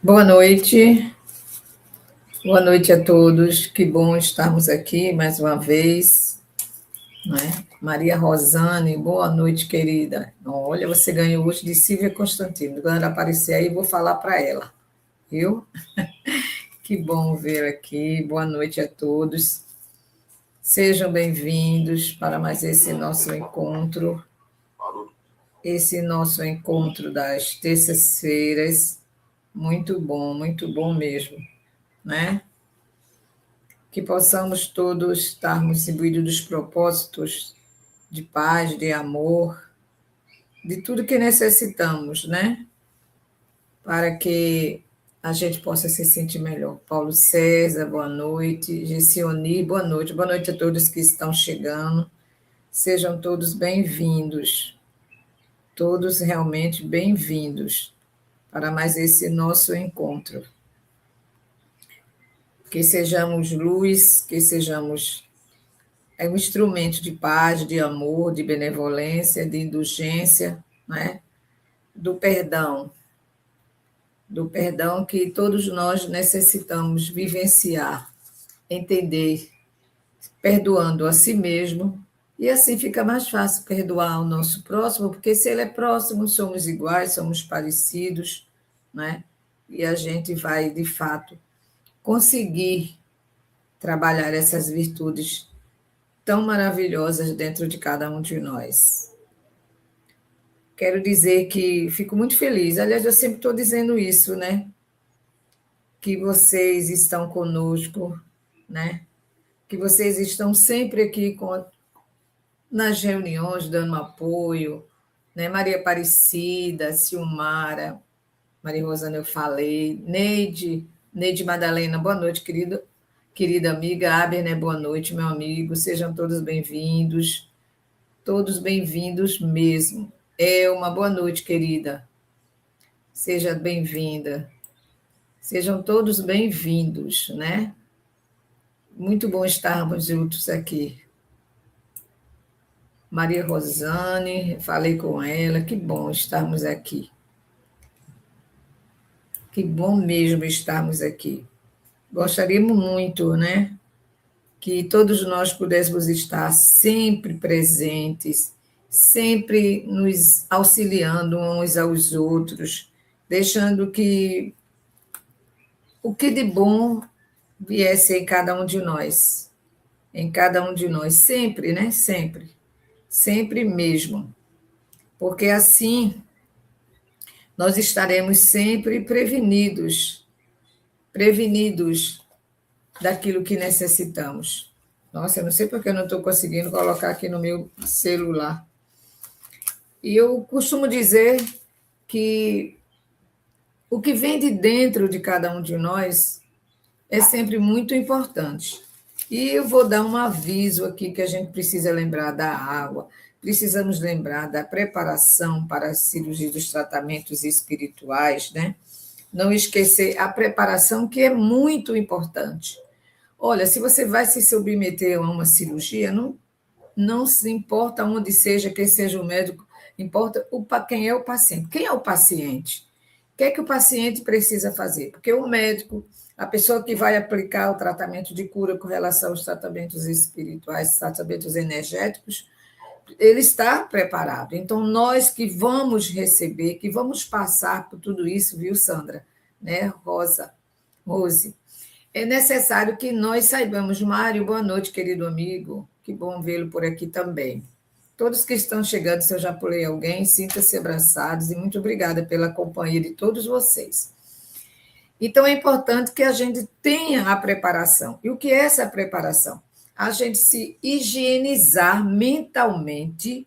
Boa noite. Boa noite a todos. Que bom estarmos aqui mais uma vez, né? Maria Rosane, boa noite, querida. Olha, você ganhou hoje de Silvia Constantino. Quando ela aparecer aí, vou falar para ela, viu? Que bom ver aqui. Boa noite a todos. Sejam bem-vindos para mais esse nosso encontro. Esse nosso encontro das terças-feiras. Muito bom mesmo, né? Que possamos todos estarmos imbuídos dos propósitos de paz, de amor, de tudo que necessitamos, né? Para que a gente possa se sentir melhor. Paulo César, boa noite. Gessioni, boa noite a todos que estão chegando. Sejam todos bem-vindos, todos realmente bem-vindos para mais esse nosso encontro. Que sejamos luz, que sejamos um instrumento de paz, de amor, de benevolência, de indulgência, né? Do perdão que todos nós necessitamos vivenciar, entender, perdoando a si mesmo, e assim fica mais fácil perdoar o nosso próximo, porque se ele é próximo, somos iguais, somos parecidos, né? E a gente vai, de fato, conseguir trabalhar essas virtudes tão maravilhosas dentro de cada um de nós. Quero dizer que fico muito feliz. Aliás, eu sempre estou dizendo isso, né? Que vocês estão conosco, né? Que vocês estão sempre aqui nas reuniões, dando apoio, né? Maria Aparecida, Silmara, Maria Rosana, eu falei, Neide Madalena, boa noite, querida amiga. Abner, boa noite, meu amigo. Sejam todos bem-vindos mesmo. Elma, boa noite, querida. Seja bem-vinda. Sejam todos bem-vindos, né? Muito bom estarmos juntos aqui. Maria Rosane, falei com ela, que bom estarmos aqui. Que bom mesmo estarmos aqui. Gostaríamos muito, né? Que todos nós pudéssemos estar sempre presentes, sempre nos auxiliando uns aos outros, deixando que o que de bom viesse em cada um de nós, sempre, né? Sempre mesmo, porque assim nós estaremos sempre prevenidos daquilo que necessitamos. Nossa, eu não sei porque eu não estou conseguindo colocar aqui no meu celular. E eu costumo dizer que o que vem de dentro de cada um de nós é sempre muito importante. E eu vou dar um aviso aqui que a gente precisa lembrar da água, precisamos lembrar da preparação para as cirurgias dos tratamentos espirituais, né? Não esquecer a preparação, que é muito importante. Olha, se você vai se submeter a uma cirurgia, não se importa onde seja, quem seja o médico, importa quem é o paciente. Quem é o paciente? O que é que o paciente precisa fazer? Porque o médico, a pessoa que vai aplicar o tratamento de cura com relação aos tratamentos espirituais, tratamentos energéticos, ele está preparado. Então, nós que vamos receber, que vamos passar por tudo isso, viu, Sandra? Né, Rose? É necessário que nós saibamos. Mário, boa noite, querido amigo. Que bom vê-lo por aqui também. Todos que estão chegando, se eu já pulei alguém, sinta-se abraçados e muito obrigada pela companhia de todos vocês. Então, é importante que a gente tenha a preparação. E o que é essa preparação? A gente se higienizar mentalmente,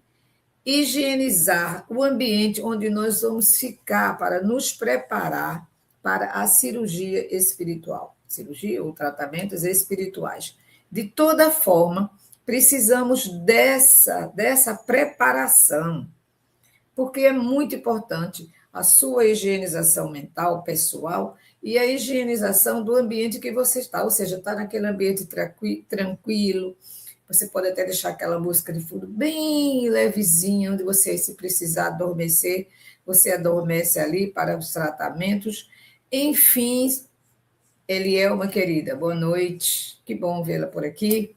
higienizar o ambiente onde nós vamos ficar para nos preparar para a cirurgia espiritual. Cirurgia ou tratamentos espirituais. De toda forma, precisamos dessa preparação, porque é muito importante a sua higienização mental, pessoal, e a higienização do ambiente que você está, ou seja, está naquele ambiente tranquilo, Você pode até deixar aquela música de fundo bem levezinha, onde você, se precisar adormecer, você adormece ali para os tratamentos. Enfim, Elielma, querida, boa noite. Que bom vê-la por aqui.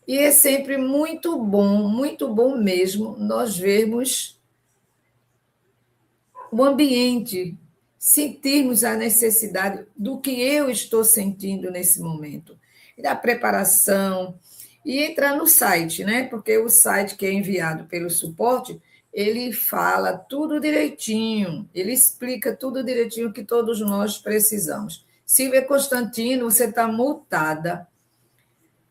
E é sempre muito bom mesmo, nós vermos o ambiente, sentirmos a necessidade do que eu estou sentindo nesse momento, da preparação, e entrar no site, né? Porque o site que é enviado pelo suporte, ele fala tudo direitinho, ele explica tudo direitinho que todos nós precisamos. Silvia Constantino, você está multada.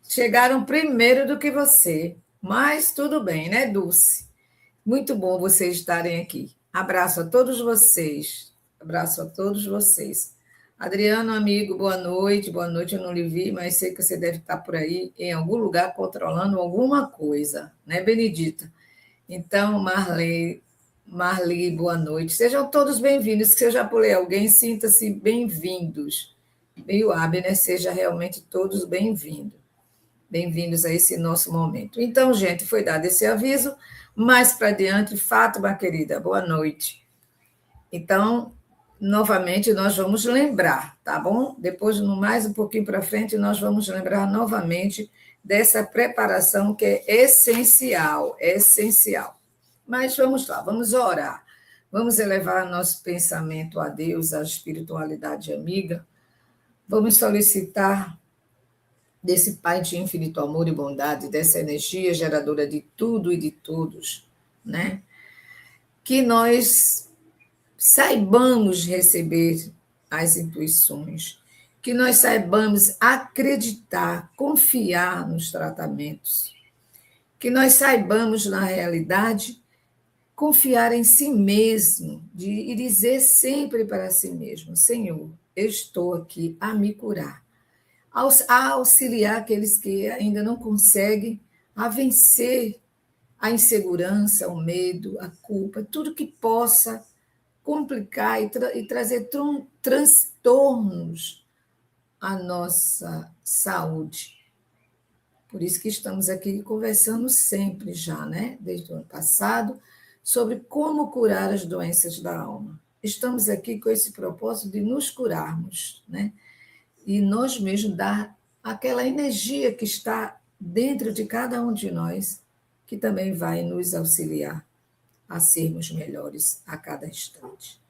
Chegaram primeiro do que você, mas tudo bem, né, Dulce? Muito bom vocês estarem aqui. Abraço a todos vocês. Abraço a todos vocês. Adriano, amigo, boa noite. Boa noite, eu não lhe vi, mas sei que você deve estar por aí, em algum lugar, controlando alguma coisa, né, Benedita? Então, Marli, boa noite. Sejam todos bem-vindos. Se eu já pulei alguém, sinta-se bem-vindos. E o Abner, seja realmente todos bem-vindos. Bem-vindos a esse nosso momento. Então, gente, foi dado esse aviso. Mais para adiante, Fátima, querida, boa noite. Então, novamente, nós vamos lembrar, tá bom? Depois, mais um pouquinho para frente, nós vamos lembrar novamente dessa preparação que é essencial, essencial. Mas vamos lá, vamos orar. Vamos elevar nosso pensamento a Deus, à espiritualidade amiga. Vamos solicitar desse Pai de infinito amor e bondade, dessa energia geradora de tudo e de todos, né? Que nós saibamos receber as intuições, que nós saibamos acreditar, confiar nos tratamentos, que nós saibamos, na realidade, confiar em si mesmo e dizer sempre para si mesmo: Senhor, eu estou aqui a me curar, a auxiliar aqueles que ainda não conseguem a vencer a insegurança, o medo, a culpa, tudo que possa complicar e trazer transtornos à nossa saúde. Por isso que estamos aqui conversando sempre já, né? Desde o ano passado, sobre como curar as doenças da alma. Estamos aqui com esse propósito de nos curarmos, né? E nós mesmos dar aquela energia que está dentro de cada um de nós, que também vai nos auxiliar a sermos melhores a cada instante.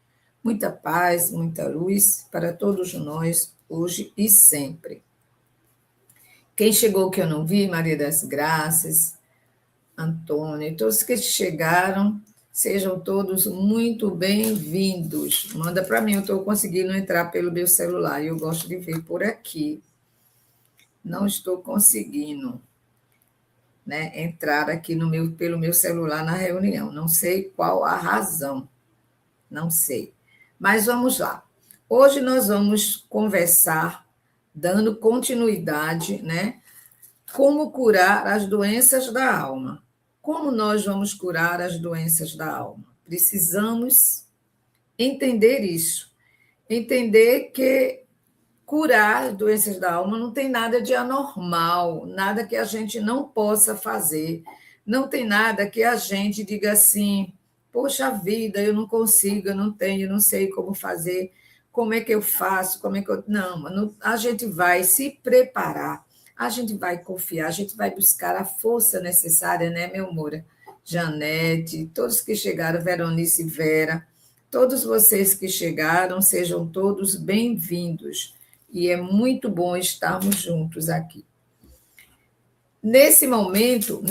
Muita paz, muita luz para todos nós, hoje e sempre. Quem chegou que eu não vi, Maria das Graças, Antônia, todos que chegaram, sejam todos muito bem-vindos. Manda para mim, eu estou conseguindo entrar pelo meu celular e eu gosto de ver por aqui. Não estou conseguindo, né, entrar aqui pelo meu celular na reunião. Não sei qual a razão, não sei. Mas vamos lá. Hoje nós vamos conversar, dando continuidade, né? Como curar as doenças da alma. Como nós vamos curar as doenças da alma? Precisamos entender isso. Entender que curar as doenças da alma não tem nada de anormal, nada que a gente não possa fazer, não tem nada que a gente diga assim: poxa vida, eu não consigo, eu não tenho, eu não sei como fazer, como é que eu faço, como é que eu... Não, a gente vai se preparar, a gente vai confiar, a gente vai buscar a força necessária, né, meu amor? Janete, todos que chegaram, Veronice e Vera, todos vocês que chegaram, sejam todos bem-vindos. E é muito bom estarmos juntos aqui. Nesse momento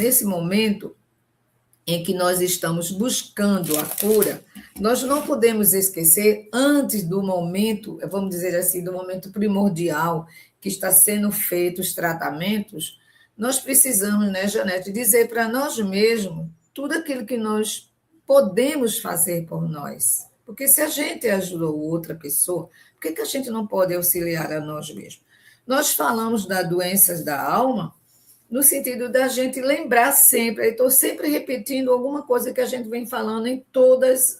em que nós estamos buscando a cura, nós não podemos esquecer, antes do momento, vamos dizer assim, do momento primordial que está sendo feito os tratamentos, nós precisamos, né, Janete, dizer para nós mesmos tudo aquilo que nós podemos fazer por nós. Porque se a gente ajudou outra pessoa, por que a gente não pode auxiliar a nós mesmos? Nós falamos das doenças da alma no sentido da gente lembrar sempre, estou sempre repetindo alguma coisa que a gente vem falando em todos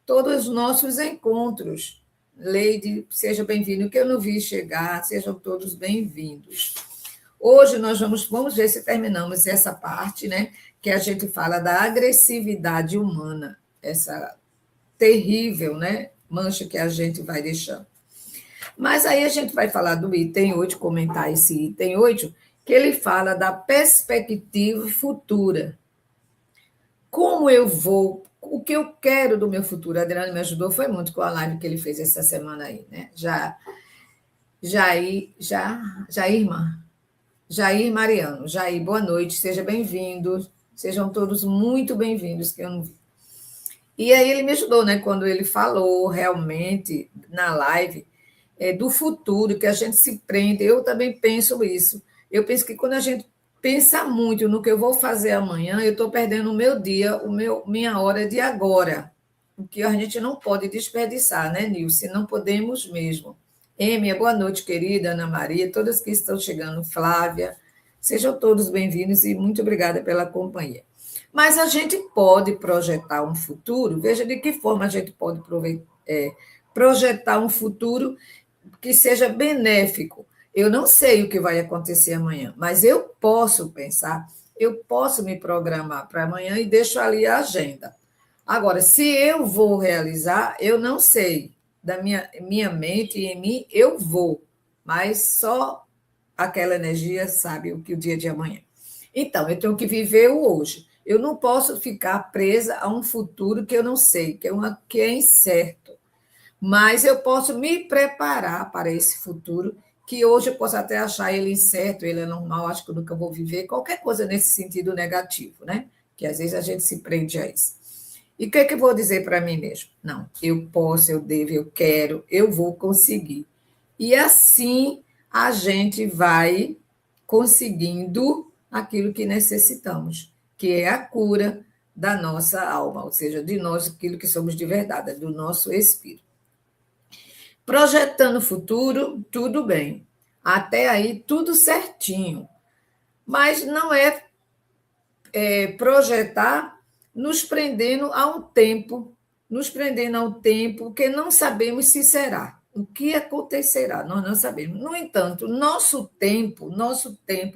os nossos encontros. Leide, seja bem-vindo, que eu não vi chegar, sejam todos bem-vindos. Hoje nós vamos ver se terminamos essa parte, né? Que a gente fala da agressividade humana, essa terrível, né? Mancha que a gente vai deixando. Mas aí a gente vai falar do item 8, comentar esse item 8, que ele fala da perspectiva futura. Como eu vou, o que eu quero do meu futuro. A Adriana me ajudou, foi muito com a live que ele fez essa semana aí, né? Jair Mariano. Jair, boa noite, seja bem-vindo. Sejam todos muito bem-vindos, que eu não vi. E aí ele me ajudou, né? Quando ele falou realmente na live do futuro, que a gente se prende. Eu também penso isso. Eu penso que quando a gente pensa muito no que eu vou fazer amanhã, eu estou perdendo o meu dia, minha hora de agora. O que a gente não pode desperdiçar, né, Nilce? Não podemos mesmo. Êmia, boa noite, querida, Ana Maria, todas que estão chegando, Flávia, sejam todos bem-vindos e muito obrigada pela companhia. Mas a gente pode projetar um futuro, veja de que forma a gente pode projetar um futuro que seja benéfico. Eu não sei o que vai acontecer amanhã, mas eu posso pensar, eu posso me programar para amanhã e deixo ali a agenda. Agora, se eu vou realizar, eu não sei. Da minha mente e em mim, eu vou, mas só aquela energia sabe o que o dia de amanhã. Então, eu tenho que viver o hoje. Eu não posso ficar presa a um futuro que eu não sei, que é incerto. Mas eu posso me preparar para esse futuro, que hoje eu posso até achar ele incerto, ele é normal, acho que eu nunca vou viver, qualquer coisa nesse sentido negativo, né? Que às vezes a gente se prende a isso. E o que é que eu vou dizer para mim mesmo? Não, eu posso, eu devo, eu quero, eu vou conseguir. E assim a gente vai conseguindo aquilo que necessitamos, que é a cura da nossa alma, ou seja, de nós, aquilo que somos de verdade, do nosso espírito. Projetando o futuro, tudo bem. Até aí, tudo certinho. Mas não é projetar nos prendendo a um tempo, nos prendendo a um tempo que não sabemos se será. O que acontecerá, nós não sabemos. No entanto, nosso tempo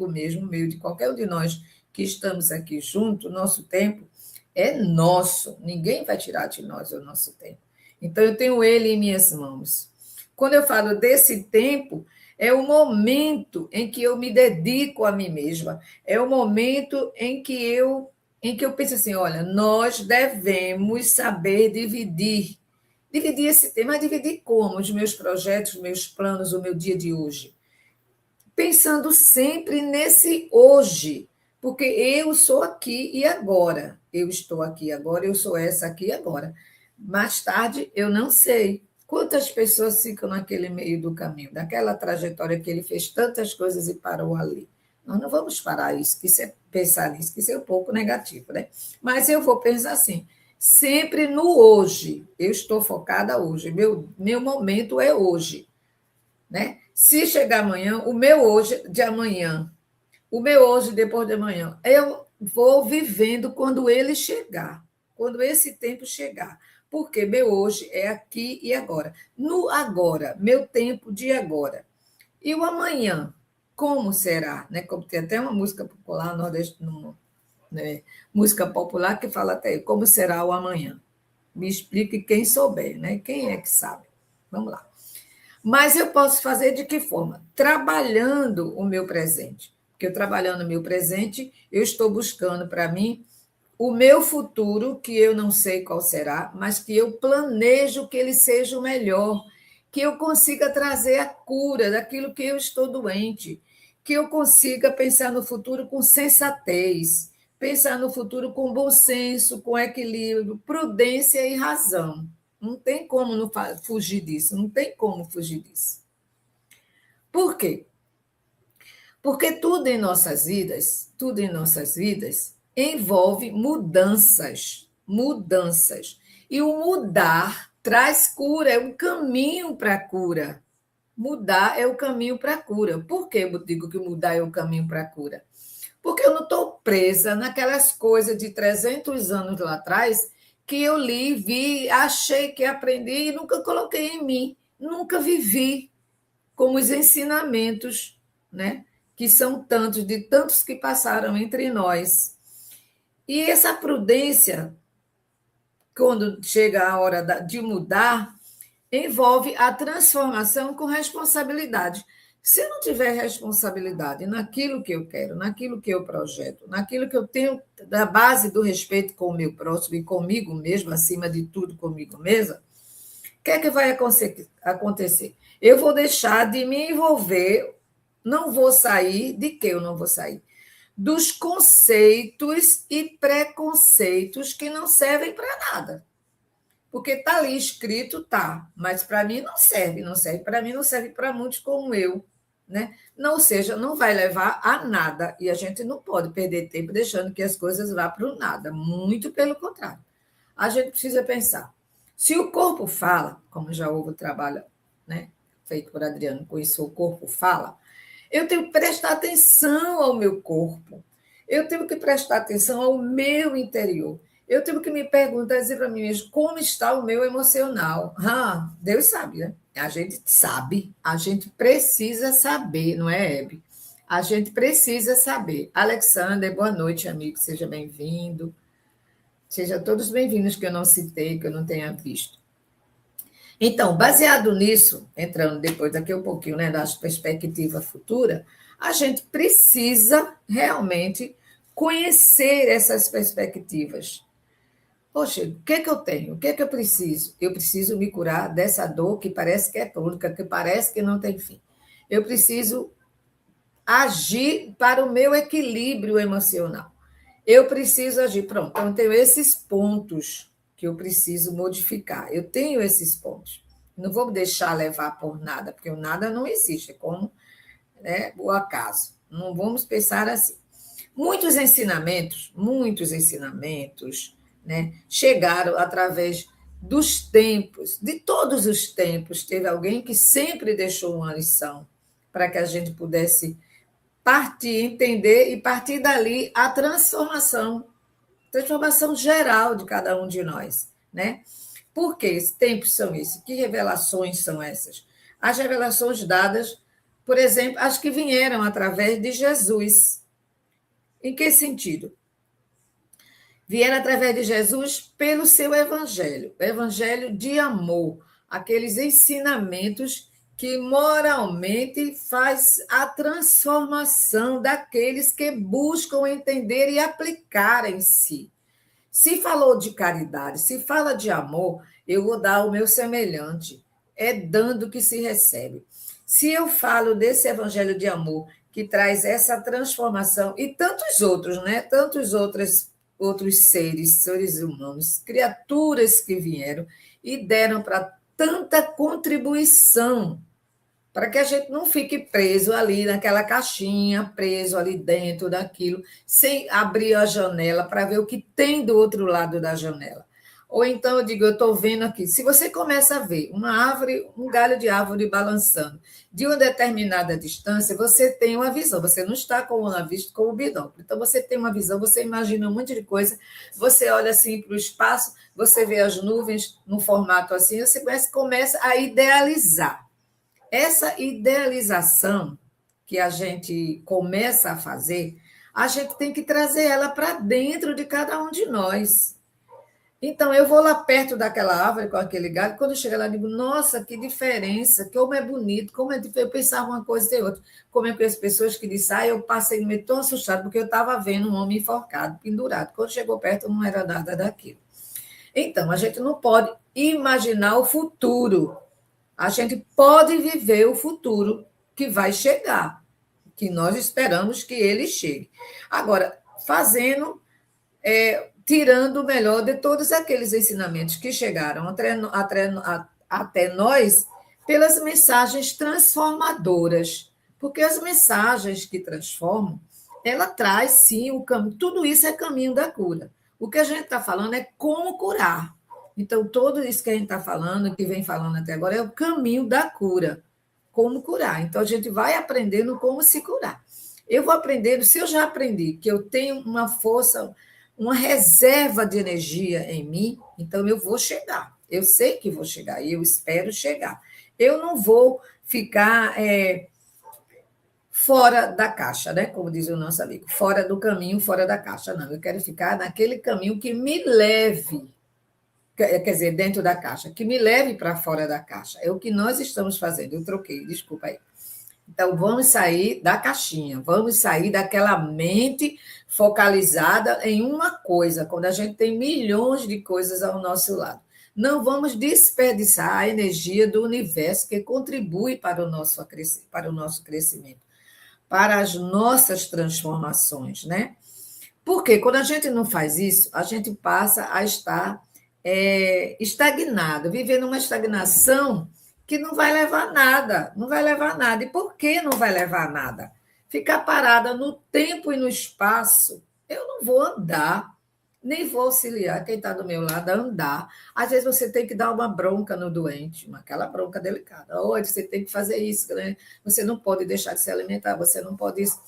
mesmo, meio de qualquer um de nós que estamos aqui junto, nosso tempo é nosso. Ninguém vai tirar de nós o nosso tempo. Então, eu tenho ele em minhas mãos. Quando eu falo desse tempo, é o momento em que eu me dedico a mim mesma, é o momento em que eu penso assim, olha, nós devemos saber dividir. Dividir esse tema, mas dividir como? Os meus projetos, os meus planos, o meu dia de hoje. Pensando sempre nesse hoje, porque eu sou aqui e agora. Eu estou aqui agora, eu sou essa aqui e agora. Mais tarde, eu não sei. Quantas pessoas ficam naquele meio do caminho, daquela trajetória que ele fez tantas coisas e parou ali? Nós não vamos parar isso, pensar nisso, que isso é um pouco negativo, né? Mas eu vou pensar assim, sempre no hoje. Eu estou focada hoje. Meu momento é hoje, né? Se chegar amanhã, o meu hoje de amanhã, o meu hoje depois de amanhã, eu vou vivendo quando ele chegar, quando esse tempo chegar. Porque meu hoje é aqui e agora. No agora, meu tempo de agora. E o amanhã, como será? Né? Como tem até uma música popular, né? Música popular que fala até como será o amanhã. Me explique quem souber, né? Quem é que sabe? Vamos lá. Mas eu posso fazer de que forma? Trabalhando o meu presente. Porque eu trabalhando o meu presente, eu estou buscando para mim o meu futuro, que eu não sei qual será, mas que eu planejo que ele seja o melhor, que eu consiga trazer a cura daquilo que eu estou doente, que eu consiga pensar no futuro com sensatez, pensar no futuro com bom senso, com equilíbrio, prudência e razão. Não tem como não fugir disso, não tem como fugir disso. Por quê? Porque tudo em nossas vidas envolve mudanças, mudanças. E o mudar traz cura, é um caminho para a cura. Mudar é o caminho para a cura. Por que eu digo que mudar é o caminho para a cura? Porque eu não estou presa naquelas coisas de 300 anos lá atrás que eu li, vi, achei que aprendi e nunca coloquei em mim, nunca vivi como os ensinamentos, né, que são tantos, de tantos que passaram entre nós. E essa prudência, quando chega a hora de mudar, envolve a transformação com responsabilidade. Se eu não tiver responsabilidade naquilo que eu quero, naquilo que eu projeto, naquilo que eu tenho da base do respeito com o meu próximo e comigo mesmo, acima de tudo comigo mesma, o que é que vai acontecer? Eu vou deixar de me envolver, não vou sair, de que eu não vou sair? Dos conceitos e preconceitos que não servem para nada. Porque está ali escrito, tá, mas para mim não serve, não serve para mim, não serve para muitos como eu, né? Não, ou seja, não vai levar a nada, e a gente não pode perder tempo deixando que as coisas vá para o nada, muito pelo contrário. A gente precisa pensar, se o corpo fala, como já houve o trabalho, né, feito por Adriano, com isso o corpo fala, eu tenho que prestar atenção ao meu corpo, eu tenho que prestar atenção ao meu interior. Eu tenho que me perguntar, dizer para mim mesmo, como está o meu emocional? Deus sabe, né? A gente sabe, a gente precisa saber, não é, Hebe? A gente precisa saber. Alexander, boa noite, amigo, seja bem-vindo. Sejam todos bem-vindos, que eu não citei, que eu não tenha visto. Então, baseado nisso, entrando depois daqui um pouquinho, né, da perspectiva futura, a gente precisa realmente conhecer essas perspectivas. Poxa, o que é que eu tenho? O que é que eu preciso? Eu preciso me curar dessa dor que parece que é crônica, que parece que não tem fim. Eu preciso agir para o meu equilíbrio emocional. Eu preciso agir. Pronto, então eu tenho esses pontos que eu preciso modificar. Eu tenho esses pontos. Não vou deixar levar por nada, porque o nada não existe, é como, né, o acaso. Não vamos pensar assim. Muitos ensinamentos, né, chegaram através dos tempos, de todos os tempos. Teve alguém que sempre deixou uma lição para que a gente pudesse partir, entender e partir dali a transformação geral de cada um de nós, né? Por que tempos são esses? Que revelações são essas? As revelações dadas, por exemplo, as que vieram através de Jesus. Em que sentido? Vieram através de Jesus pelo seu evangelho, o evangelho de amor, aqueles ensinamentos que moralmente faz a transformação daqueles que buscam entender e aplicar em si. Se falou de caridade, se fala de amor, eu vou dar o meu semelhante. É dando que se recebe. Se eu falo desse evangelho de amor que traz essa transformação e tantos outros, né? Tantos outros seres humanos, criaturas que vieram e deram para tanta contribuição, para que a gente não fique preso ali naquela caixinha, preso ali dentro daquilo, sem abrir a janela para ver o que tem do outro lado da janela. Ou então eu digo, eu estou vendo aqui. Se você começa a ver uma árvore, um galho de árvore balançando de uma determinada distância, você tem uma visão. Você não está com uma vista com o binóculo. Então você tem uma visão, você imagina um monte de coisa, você olha assim para o espaço, você vê as nuvens no formato assim, você começa a idealizar. Essa idealização que a gente começa a fazer, a gente tem que trazer ela para dentro de cada um de nós. Então, eu vou lá perto daquela árvore com aquele galho, quando eu chego lá, eu digo, nossa, que diferença, como é bonito, como é diferente. Eu pensava uma coisa e outra. Como é que as pessoas que disseram, eu passei meio tão assustado, porque eu estava vendo um homem enforcado, pendurado. Quando chegou perto, não era nada daquilo. Então, a gente não pode imaginar o futuro. A gente pode viver o futuro que vai chegar, que nós esperamos que ele chegue. Agora, tirando o melhor de todos aqueles ensinamentos que chegaram até nós pelas mensagens transformadoras, porque as mensagens que transformam, ela traz, sim, o caminho. Tudo isso é caminho da cura. O que a gente está falando é como curar. Então, tudo isso que a gente está falando, que vem falando até agora, é o caminho da cura. Como curar. Então, a gente vai aprendendo como se curar. Eu vou aprendendo, se eu já aprendi que eu tenho uma força, uma reserva de energia em mim, então eu vou chegar. Eu sei que vou chegar e eu espero chegar. Eu não vou ficar fora da caixa, né? Como diz o nosso amigo, fora do caminho, fora da caixa. Não, eu quero ficar naquele caminho que me leve, quer dizer, dentro da caixa, que me leve para fora da caixa. É o que nós estamos fazendo. Eu troquei, desculpa aí. Então, vamos sair da caixinha, vamos sair daquela mente focalizada em uma coisa, quando a gente tem milhões de coisas ao nosso lado. Não vamos desperdiçar a energia do universo que contribui para o nosso crescimento, para as nossas transformações, né? Porque quando a gente não faz isso, a gente passa a estar estagnado, vivendo uma estagnação que não vai levar a nada, não vai levar a nada. E por que não vai levar a nada? Ficar parada no tempo e no espaço, eu não vou andar, nem vou auxiliar quem está do meu lado a andar. Às vezes você tem que dar uma bronca no doente, aquela bronca delicada. Olha, você tem que fazer isso, né? Você não pode deixar de se alimentar, você não pode isso.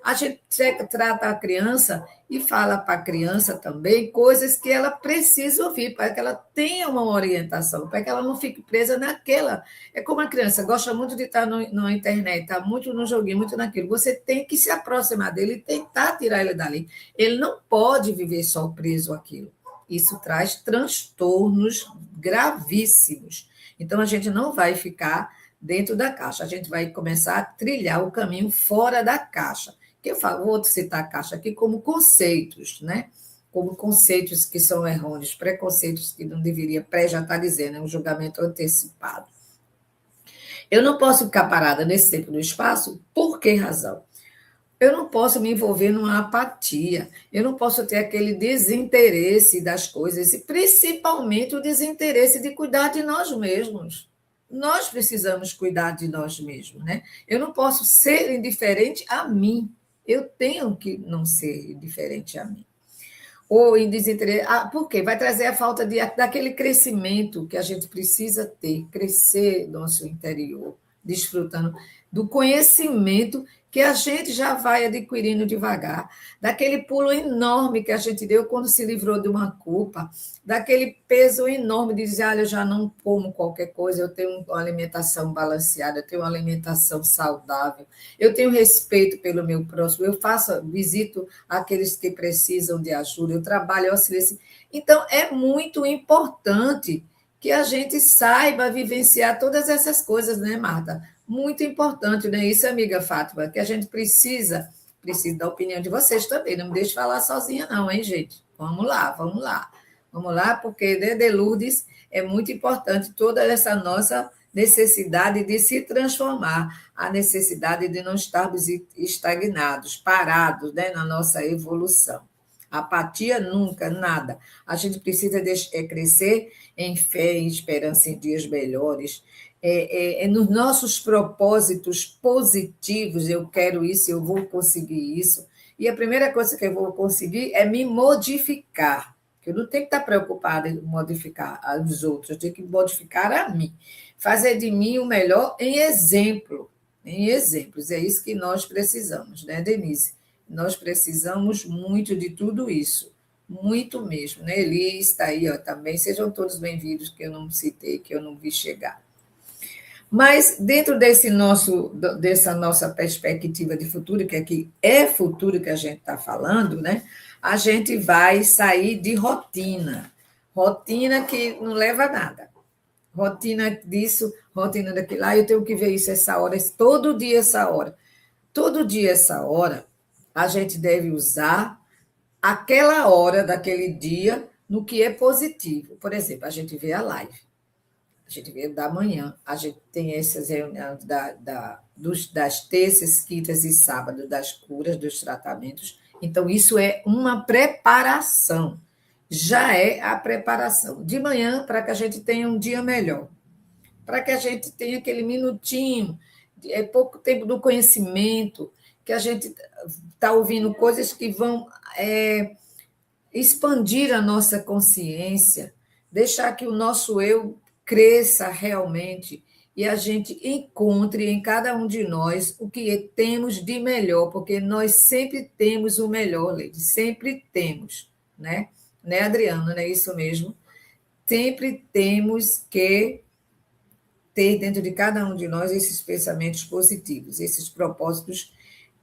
A gente trata a criança e fala para a criança também coisas que ela precisa ouvir, para que ela tenha uma orientação, para que ela não fique presa naquela. É como a criança gosta muito de estar na internet, está muito no joguinho, muito naquilo. Você tem que se aproximar dele e tentar tirar ele dali. Ele não pode viver só preso àquilo. Isso traz transtornos gravíssimos. Então, a gente não vai ficar dentro da caixa, a gente vai começar a trilhar o caminho fora da caixa. Que eu falo, vou citar a caixa aqui como conceitos, né? Como conceitos que são errôneos, preconceitos que não deveria, já está dizendo, é um julgamento antecipado. Eu não posso ficar parada nesse tempo no espaço, por que razão? Eu não posso me envolver numa apatia, eu não posso ter aquele desinteresse das coisas, e principalmente o desinteresse de cuidar de nós mesmos. Nós precisamos cuidar de nós mesmos, né? Eu não posso ser indiferente a mim. Eu tenho que não ser indiferente a mim. Ou em desinteresse. Por quê? Vai trazer a falta daquele crescimento que a gente precisa ter, crescer no nosso interior, desfrutando do conhecimento que a gente já vai adquirindo devagar, daquele pulo enorme que a gente deu quando se livrou de uma culpa, daquele peso enorme de dizer, eu já não como qualquer coisa, eu tenho uma alimentação balanceada, eu tenho uma alimentação saudável, eu tenho respeito pelo meu próximo, eu visito aqueles que precisam de ajuda, eu trabalho, eu auxilio. Então, é muito importante que a gente saiba vivenciar todas essas coisas, né, Marta? Muito importante, né? Isso, amiga Fátima, que a gente precisa da opinião de vocês também. Não me deixe falar sozinha, não, hein, gente? Vamos lá, vamos lá. Vamos lá, porque de Lourdes é muito importante toda essa nossa necessidade de se transformar, a necessidade de não estarmos estagnados, parados, né, na nossa evolução. Apatia nunca, nada. A gente precisa crescer em fé, em esperança em dias melhores, nos nossos propósitos positivos, eu quero isso, eu vou conseguir isso. E a primeira coisa que eu vou conseguir é me modificar. Eu não tenho que estar preocupada em modificar os outros, eu tenho que modificar a mim. Fazer de mim o melhor em exemplo, em exemplos. É isso que nós precisamos, né, Denise? Nós precisamos muito de tudo isso, muito mesmo, né? Elis está aí, ó, também. Sejam todos bem-vindos, que eu não citei, que eu não vi chegar. Mas dentro dessa nossa perspectiva de futuro, que aqui é futuro que a gente está falando, né? A gente vai sair de rotina. Rotina que não leva a nada. Rotina disso, rotina daquilo. Eu tenho que ver isso essa hora, todo dia essa hora. Todo dia essa hora, a gente deve usar aquela hora daquele dia no que é positivo. Por exemplo, a gente vê a live. A gente vê da manhã, a gente tem essas reuniões das terças, quintas e sábados, das curas, dos tratamentos. Então, isso é uma preparação. Já é a preparação. De manhã, para que a gente tenha um dia melhor. Para que a gente tenha aquele minutinho, pouco tempo do conhecimento, que a gente está ouvindo coisas que vão expandir a nossa consciência, deixar que o nosso eu cresça realmente e a gente encontre em cada um de nós o que temos de melhor, porque nós sempre temos o melhor, Leide, sempre temos, né, Adriana, não é isso mesmo? Sempre temos que ter dentro de cada um de nós esses pensamentos positivos, esses propósitos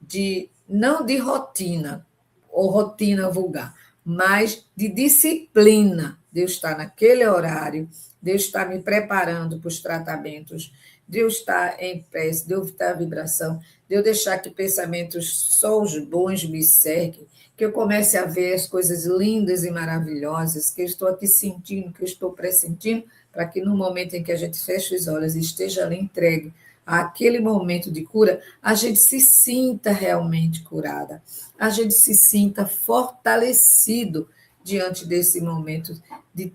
de não de rotina ou rotina vulgar, mas de disciplina. Deus está naquele horário, Deus está me preparando para os tratamentos, Deus está em prece, Deus está em vibração, Deus deixar que pensamentos só os bons me cerquem, que eu comece a ver as coisas lindas e maravilhosas que eu estou aqui sentindo, que eu estou pressentindo, para que no momento em que a gente feche os olhos e esteja ali entregue àquele momento de cura, a gente se sinta realmente curada, a gente se sinta fortalecido diante desse momento de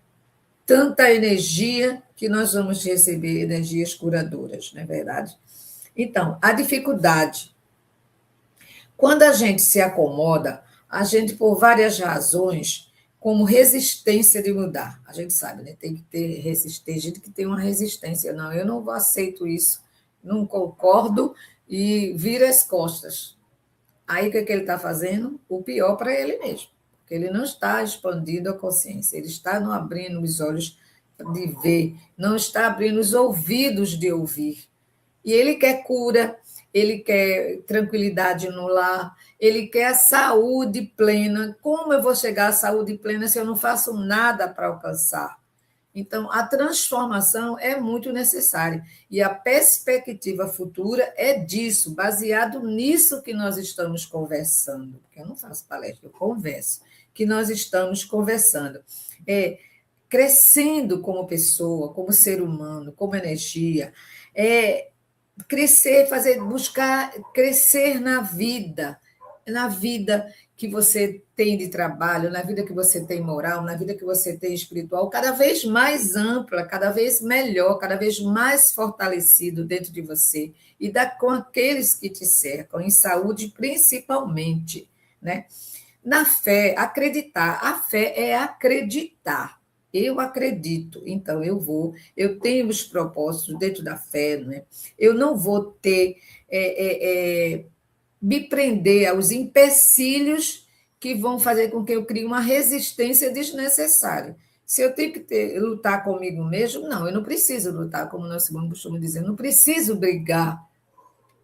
tanta energia que nós vamos receber, energias curadoras, não é verdade? Então, a dificuldade. Quando a gente se acomoda, a gente, por várias razões, como resistência de mudar. A gente sabe, né? Tem que ter resistência, gente que tem uma resistência. Não, eu não aceito isso, não concordo e vira as costas. Aí o que ele está fazendo? O pior para ele mesmo, porque ele não está expandindo a consciência, ele está não abrindo os olhos de ver, não está abrindo os ouvidos de ouvir. E ele quer cura, ele quer tranquilidade no lar, ele quer a saúde plena. Como eu vou chegar à saúde plena se eu não faço nada para alcançar? Então, a transformação é muito necessária. E a perspectiva futura é disso, baseado nisso que nós estamos conversando. Porque eu não faço palestra, eu converso. Que nós estamos conversando. Crescendo como pessoa, como ser humano, como energia. Crescer, buscar crescer na vida que você tem de trabalho, na vida que você tem moral, na vida que você tem espiritual, cada vez mais ampla, cada vez melhor, cada vez mais fortalecido dentro de você e com aqueles que te cercam, em saúde principalmente, né? Na fé, acreditar. A fé é acreditar. Eu acredito, então eu tenho os propósitos dentro da fé, né? Eu não vou ter, me prender aos empecilhos que vão fazer com que eu crie uma resistência desnecessária. Se eu tenho que lutar comigo mesmo, não, eu não preciso lutar, como nosso irmão costuma dizer, eu não preciso brigar,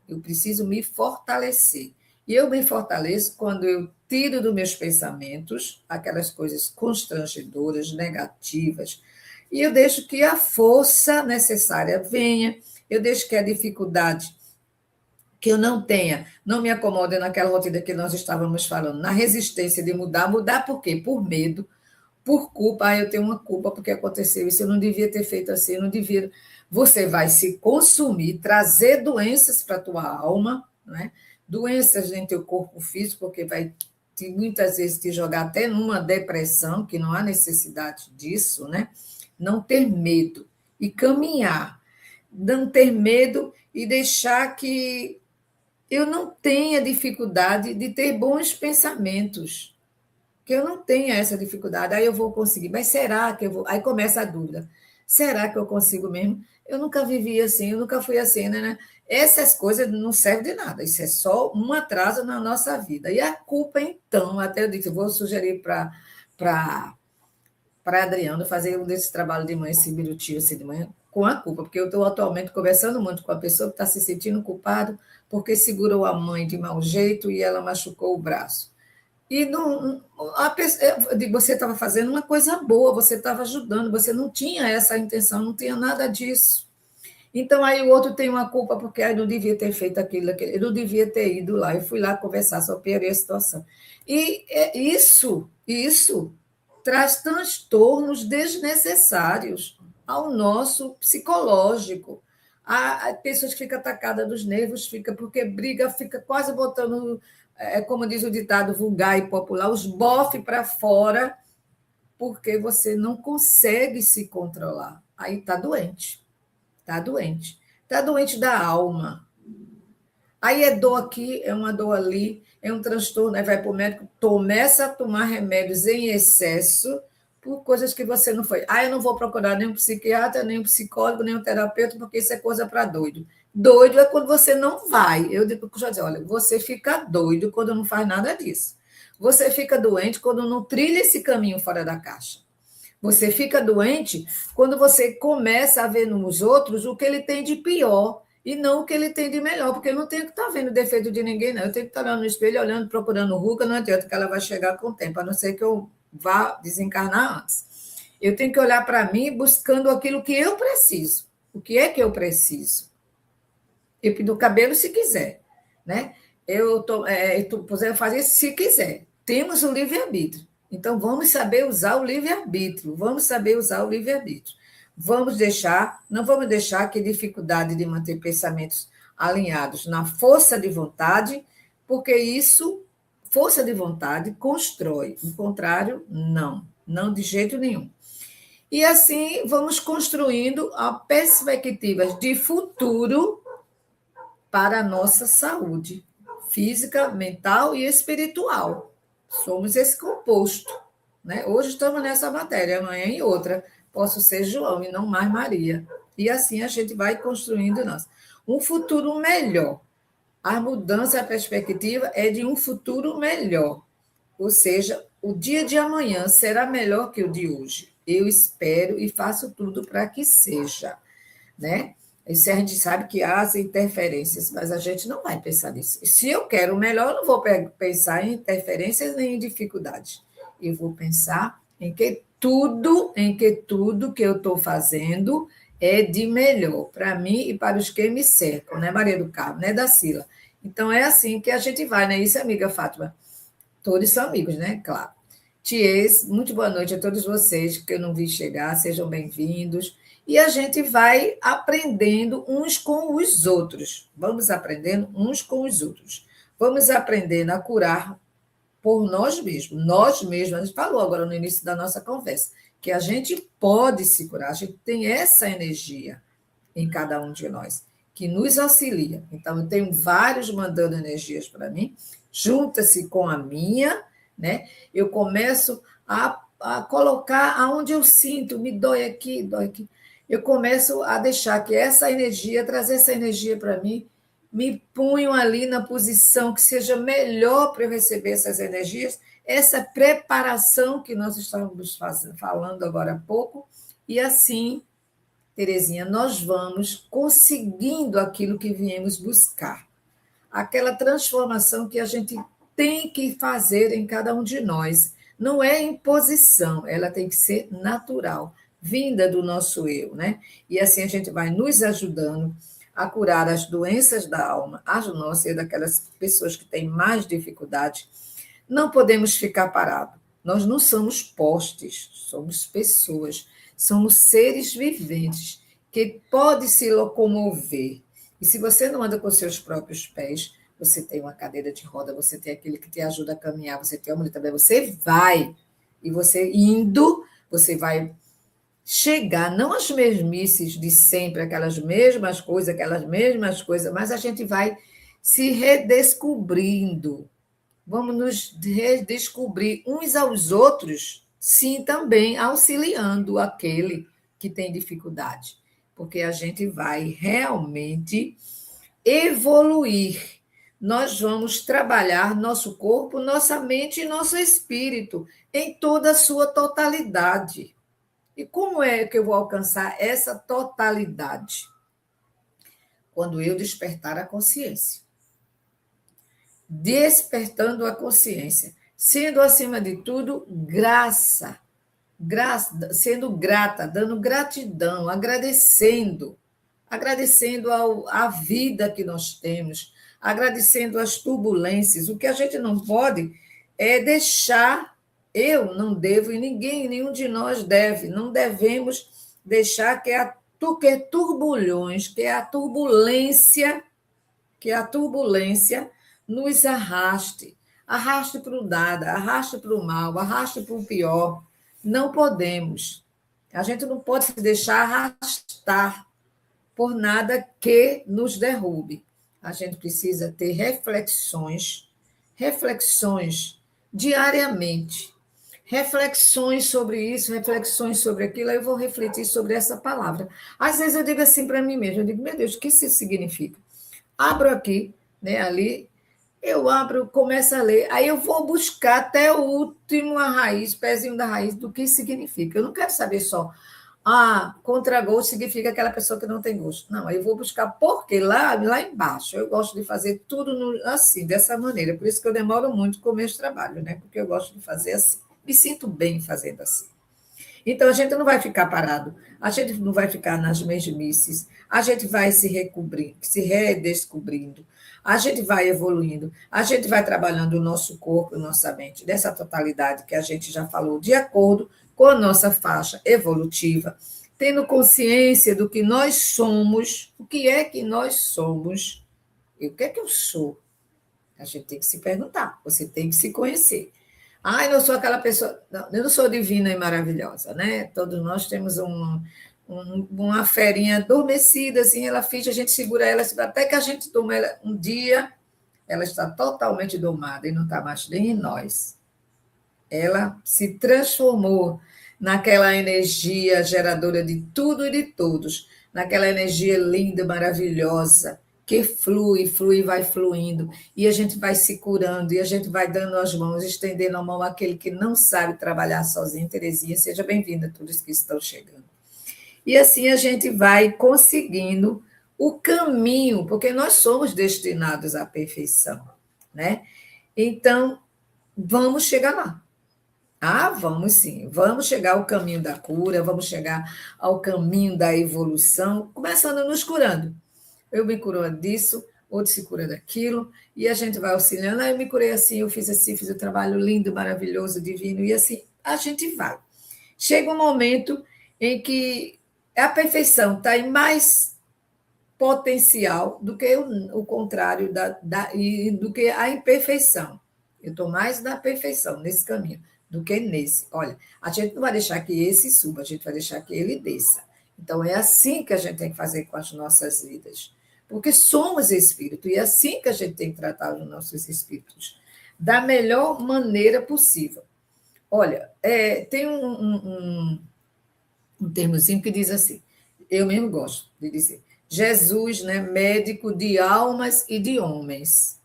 eu preciso me fortalecer. E eu me fortaleço quando eu tiro dos meus pensamentos aquelas coisas constrangedoras, negativas, e eu deixo que a força necessária venha, eu deixo que a dificuldade que eu não me acomode naquela rotina que nós estávamos falando, na resistência de mudar por quê? Por medo, por culpa, eu tenho uma culpa porque aconteceu isso, eu não devia ter feito assim, eu não devia. Você vai se consumir, trazer doenças para a tua alma, né? Doenças em teu corpo físico, porque vai muitas vezes te jogar até numa depressão, que não há necessidade disso, né? Não ter medo e caminhar, não ter medo e deixar que eu não tenha dificuldade de ter bons pensamentos, que eu não tenha essa dificuldade, aí eu vou conseguir, mas será que eu vou? Aí começa a dúvida, será que eu consigo mesmo? Eu nunca vivi assim, eu nunca fui assim, né? Essas coisas não servem de nada, isso é só um atraso na nossa vida. E a culpa, então, até eu disse, eu vou sugerir para Adriano fazer um desses trabalhos de manhã, esse minutinho assim de manhã, com a culpa, porque eu estou atualmente conversando muito com a pessoa que está se sentindo culpado porque segurou a mãe de mau jeito e ela machucou o braço. E não, eu digo, você estava fazendo uma coisa boa, você estava ajudando, você não tinha essa intenção, não tinha nada disso. Então, aí o outro tem uma culpa porque eu não devia ter feito aquilo, eu não devia ter ido lá, eu fui lá conversar, só piorei a situação. E isso traz transtornos desnecessários ao nosso psicológico. Há pessoas que ficam atacadas dos nervos, fica porque briga, fica quase botando, como diz o ditado vulgar e popular, os bofes para fora, porque você não consegue se controlar. Aí está doente. Está doente. Está doente da alma. Aí é dor aqui, é uma dor ali, é um transtorno, aí vai para o médico, começa a tomar remédios em excesso por coisas que você não foi. Eu não vou procurar nem um psiquiatra, nem um psicólogo, nem um terapeuta, porque isso é coisa para doido. Doido é quando você não vai. Eu digo, olha, você fica doido quando não faz nada disso. Você fica doente quando não trilha esse caminho fora da caixa. Você fica doente quando você começa a ver nos outros o que ele tem de pior e não o que ele tem de melhor, porque eu não tenho que estar vendo defeito de ninguém, não. Eu tenho que estar olhando no espelho, olhando, procurando ruga, não adianta que ela vai chegar com o tempo, a não ser que eu vá desencarnar antes. Eu tenho que olhar para mim buscando aquilo que eu preciso. O que é que eu preciso? Eu pinto o cabelo se quiser, né? Eu posso fazer se quiser. Temos o livre-arbítrio. Então, vamos saber usar o livre-arbítrio. Vamos saber usar o livre-arbítrio. Não vamos deixar que dificuldade de manter pensamentos alinhados na força de vontade, porque isso, força de vontade, constrói. O contrário, não. Não de jeito nenhum. E assim, vamos construindo a perspectivas de futuro para a nossa saúde física, mental e espiritual. Somos esse composto. Né? Hoje estamos nessa matéria, amanhã em outra. Posso ser João e não mais Maria. E assim a gente vai construindo um futuro melhor. A mudança, a perspectiva é de um futuro melhor. Ou seja, o dia de amanhã será melhor que o de hoje. Eu espero e faço tudo para que seja. Né? Isso a gente sabe que há as interferências, mas a gente não vai pensar nisso. Se eu quero o melhor, eu não vou pensar em interferências nem em dificuldades. Eu vou pensar em que tudo que eu estou fazendo é de melhor para mim e para os que me cercam, né, Maria do Carmo, né, Dacila? Então, é assim que a gente vai, né? Isso, amiga Fátima? Todos são amigos, né? Claro. Ties, muito boa noite a todos vocês que eu não vi chegar, sejam bem-vindos. E a gente vai aprendendo uns com os outros. Vamos aprendendo uns com os outros. Vamos aprendendo a curar por nós mesmos. Nós mesmos, a gente falou agora no início da nossa conversa, que a gente pode se curar, a gente tem essa energia em cada um de nós, que nos auxilia. Então, eu tenho vários mandando energias para mim, junta-se com a minha, né? Eu começo a colocar aonde eu sinto, me dói aqui, dói aqui. Eu começo a deixar que essa energia, trazer essa energia para mim, me ponham ali na posição que seja melhor para eu receber essas energias, essa preparação que nós estávamos falando agora há pouco, e assim, Terezinha, nós vamos conseguindo aquilo que viemos buscar. Aquela transformação que a gente tem que fazer em cada um de nós. Não é imposição, ela tem que ser natural, vinda do nosso eu, né? E assim a gente vai nos ajudando a curar as doenças da alma, as nossas e daquelas pessoas que têm mais dificuldade. Não podemos ficar parados. Nós não somos postes, somos pessoas, somos seres viventes que podem se locomover. E se você não anda com seus próprios pés, você tem uma cadeira de roda, você tem aquele que te ajuda a caminhar, você tem uma muleta, você vai. E você indo, você vai chegar, não às mesmices de sempre, aquelas mesmas coisas, mas a gente vai se redescobrindo. Vamos nos redescobrir uns aos outros, sim, também auxiliando aquele que tem dificuldade, porque a gente vai realmente evoluir. Nós vamos trabalhar nosso corpo, nossa mente e nosso espírito em toda a sua totalidade. E como é que eu vou alcançar essa totalidade? Quando eu despertar a consciência. Despertando a consciência. Sendo, acima de tudo, sendo grata, dando gratidão, agradecendo à vida que nós temos, agradecendo as turbulências. O que a gente não pode é deixar, eu não devo, e ninguém, nenhum de nós deve, não devemos deixar que a turbulência nos arraste para o nada, arraste para o mal, arraste para o pior. Não podemos. A gente não pode se deixar arrastar por nada que nos derrube. A gente precisa ter reflexões diariamente. Reflexões sobre isso, reflexões sobre aquilo, aí eu vou refletir sobre essa palavra. Às vezes eu digo assim para mim mesma, eu digo, meu Deus, o que isso significa? Abro aqui, né, ali, Eu abro, começo a ler, aí eu vou buscar até o último a raiz, pezinho da raiz, do que significa. Eu não quero saber só, contragosto significa aquela pessoa que não tem gosto. Não, aí eu vou buscar porque lá embaixo. Eu gosto de fazer tudo assim, dessa maneira. Por isso que eu demoro muito com meus trabalhos, né? Porque eu gosto de fazer assim. Me sinto bem fazendo assim. Então, a gente não vai ficar parado, a gente não vai ficar nas mesmices, a gente vai se recobrir, se redescobrindo, a gente vai evoluindo, a gente vai trabalhando o nosso corpo, nossa mente, dessa totalidade que a gente já falou, de acordo com a nossa faixa evolutiva, tendo consciência do que nós somos, o que é que nós somos e o que é que eu sou. A gente tem que se perguntar, você tem que se conhecer. Eu não sou aquela pessoa. Não, eu não sou divina e maravilhosa, né? Todos nós temos uma ferinha adormecida, assim, ela finge, a gente segura ela, até que a gente toma ela. Um dia, ela está totalmente domada e não está mais nem em nós. Ela se transformou naquela energia geradora de tudo e de todos, naquela energia linda, maravilhosa, que flui, flui e vai fluindo, e a gente vai se curando, e a gente vai dando as mãos, estendendo a mão àquele que não sabe trabalhar sozinho. Terezinha, seja bem-vinda, todos que estão chegando. E assim a gente vai conseguindo o caminho, porque nós somos destinados à perfeição, né? Então, vamos chegar lá. Vamos sim, vamos chegar ao caminho da cura, vamos chegar ao caminho da evolução, começando nos curando. Eu me curou disso, outro se cura daquilo, e a gente vai auxiliando. Eu me curei assim, eu fiz assim, fiz o trabalho lindo, maravilhoso, divino, e assim a gente vai. Chega um momento em que a perfeição está em mais potencial do que o contrário do que a imperfeição. Eu estou mais na perfeição, nesse caminho, do que nesse. Olha, a gente não vai deixar que esse suba, a gente vai deixar que ele desça. Então, é assim que a gente tem que fazer com as nossas vidas. Porque somos espírito, e é assim que a gente tem que tratar os nossos espíritos, da melhor maneira possível. Olha, tem um termozinho que diz assim, eu mesmo gosto de dizer, Jesus, né, médico de almas e de homens.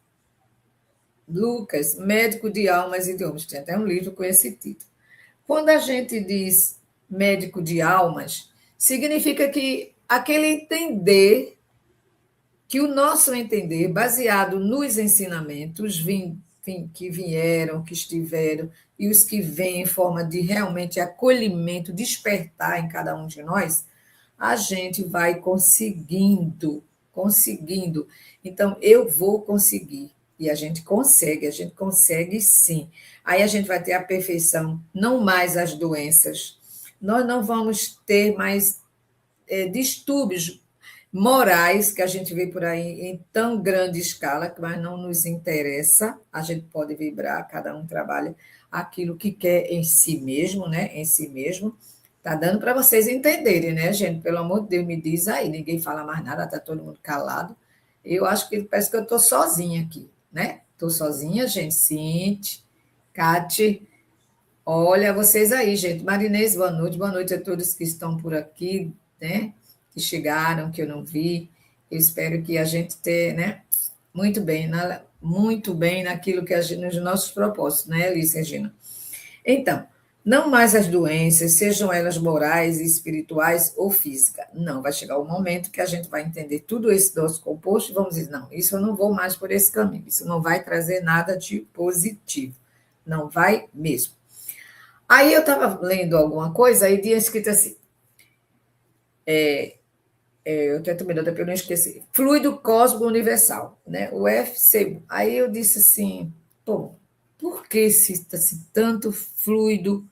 Lucas, médico de almas e de homens. Tem até um livro com esse título. Quando a gente diz médico de almas, significa que aquele entender, que o nosso entender, baseado nos ensinamentos que vieram, que estiveram, e os que vêm em forma de realmente acolhimento, despertar em cada um de nós, a gente vai conseguindo. Então, eu vou conseguir. E a gente consegue sim. Aí a gente vai ter a perfeição, não mais as doenças. Nós não vamos ter mais distúrbios morais que a gente vê por aí em tão grande escala, mas não nos interessa. A gente pode vibrar, cada um trabalha aquilo que quer em si mesmo, né? Em si mesmo. Tá dando para vocês entenderem, né, gente? Pelo amor de Deus, me diz aí. Ninguém fala mais nada, tá todo mundo calado. Eu acho que parece que eu estou sozinha aqui, né? Estou sozinha, gente. Cinti, Cate, olha vocês aí, gente. Marinês, boa noite a todos que estão por aqui, né? Que chegaram, que eu não vi. Eu espero que a gente tenha, né? Muito bem naquilo que nos nossos propósitos, né, Alice Regina? Então, não mais as doenças, sejam elas morais, espirituais ou físicas. Não, vai chegar o momento que a gente vai entender tudo esse nosso composto e vamos dizer, não, isso eu não vou mais por esse caminho, isso não vai trazer nada de positivo. Não vai mesmo. Aí eu estava lendo alguma coisa e tinha escrito assim, eu tento me lembrar porque eu não esqueci, fluido cósmico universal, né? O FC. Aí eu disse assim, pô, por que cita-se tanto fluido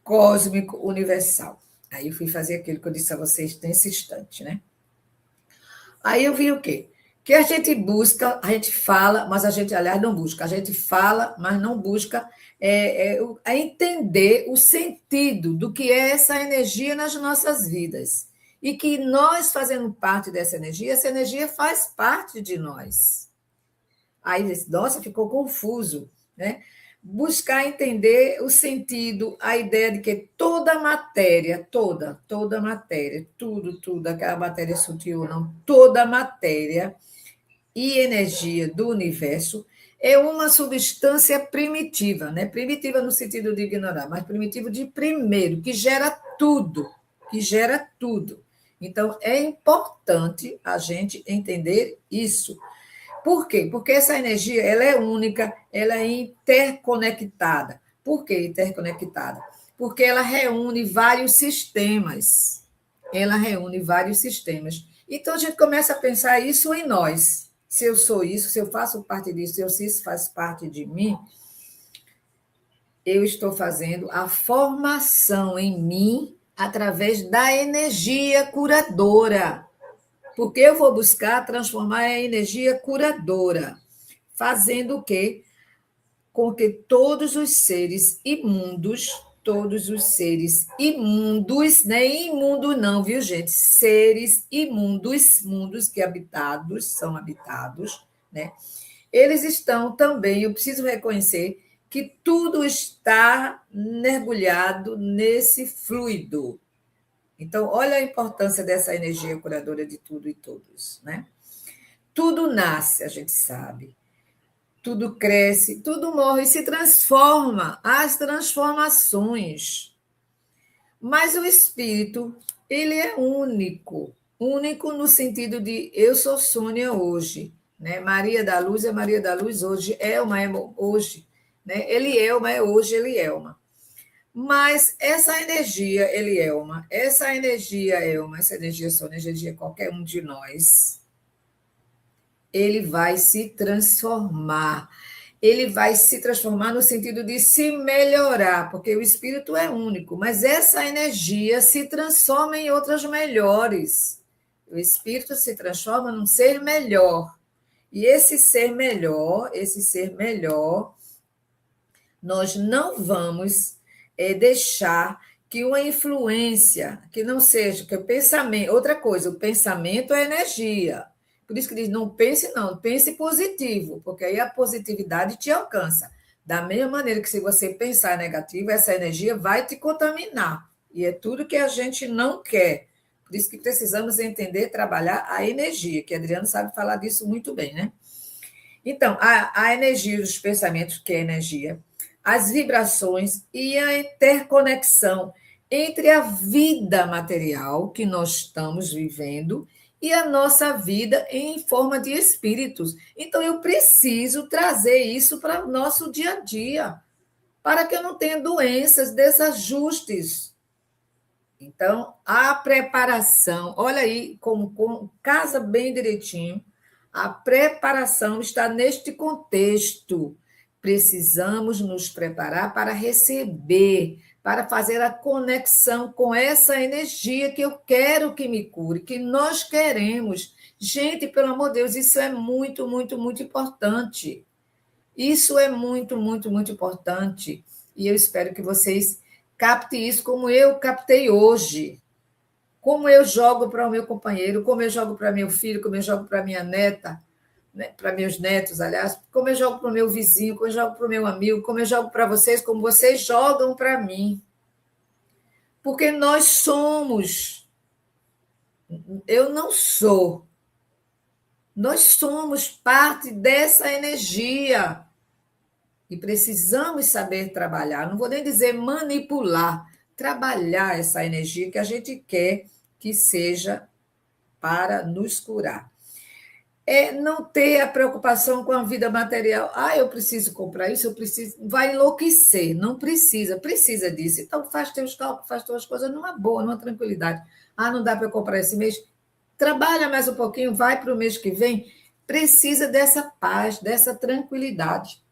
cósmico universal? Aí eu fui fazer aquilo que eu disse a vocês nesse instante, né? Aí eu vi o quê? Que a gente busca, a gente fala, mas a gente, aliás, não busca. A gente fala, mas não busca entender o sentido do que é essa energia nas nossas vidas. E que nós, fazendo parte dessa energia, essa energia faz parte de nós. Aí, nossa, ficou confuso, né? Buscar entender o sentido, a ideia de que toda matéria, toda matéria, tudo, aquela matéria sutil ou não, toda matéria e energia do universo é uma substância primitiva, né? Primitiva no sentido de ignorar, mas primitivo de primeiro, que gera tudo, que gera tudo. Então, é importante a gente entender isso. Por quê? Porque essa energia ela é única, ela é interconectada. Por que interconectada? Porque ela reúne vários sistemas. Ela reúne vários sistemas. Então, a gente começa a pensar isso em nós. Se eu sou isso, se eu faço parte disso, se isso faz parte de mim, eu estou fazendo a formação em mim através da energia curadora. Porque eu vou buscar transformar a energia curadora, fazendo o quê? Com que todos os seres imundos, não é imundo não, viu, gente? Seres imundos, mundos que habitados, são habitados, né? Eles estão também, eu preciso reconhecer que tudo está mergulhado nesse fluido. Então, olha a importância dessa energia curadora de tudo e todos, né? Tudo nasce, a gente sabe. Tudo cresce, tudo morre e se transforma. As transformações. Mas o espírito, ele é único. Único no sentido de eu sou Sônia hoje, né? Maria da Luz é Maria da Luz hoje, Elma é hoje, né? Elielma é hoje, Elielma. Mas essa energia, Elielma, essa energia, Elma, essa energia Sônia, essa energia qualquer um de nós, ele vai se transformar. Ele vai se transformar no sentido de se melhorar, porque o espírito é único, mas essa energia se transforma em outras melhores. O espírito se transforma num ser melhor. E esse ser melhor, nós não vamos deixar que uma influência, que não seja, que o pensamento, outra coisa, o pensamento é energia. Por isso que diz, não pense não, pense positivo, porque aí a positividade te alcança. Da mesma maneira que se você pensar negativo, essa energia vai te contaminar. E é tudo que a gente não quer. Por isso que precisamos entender, trabalhar a energia, que Adriano sabe falar disso muito bem, né? Então, a energia dos pensamentos, que é energia, as vibrações e a interconexão entre a vida material que nós estamos vivendo e a nossa vida em forma de espíritos. Então, eu preciso trazer isso para o nosso dia a dia, para que eu não tenha doenças, desajustes. Então, a preparação, olha aí como casa bem direitinho, a preparação está neste contexto. Precisamos nos preparar para receber, para fazer a conexão com essa energia que eu quero que me cure, que nós queremos. Gente, pelo amor de Deus, isso é muito, muito, muito importante. Isso é muito, muito, muito importante. E eu espero que vocês captem isso como eu captei hoje. Como eu jogo para o meu companheiro, como eu jogo para meu filho, como eu jogo para minha neta, né, para meus netos, aliás, como eu jogo para o meu vizinho, como eu jogo para o meu amigo, como eu jogo para vocês, como vocês jogam para mim. Porque nós somos. Eu não sou. Nós somos parte dessa energia. E precisamos saber trabalhar. Não vou nem dizer manipular, trabalhar essa energia que a gente quer que seja para nos curar. É não ter a preocupação com a vida material. Ah, eu preciso comprar isso, eu preciso. Vai enlouquecer, não precisa, precisa disso. Então, faz teus cálculos, faz tuas coisas numa boa, numa tranquilidade. Ah, não dá para eu comprar esse mês? Trabalha mais um pouquinho, vai para o mês que vem. Precisa dessa paz, dessa tranquilidade.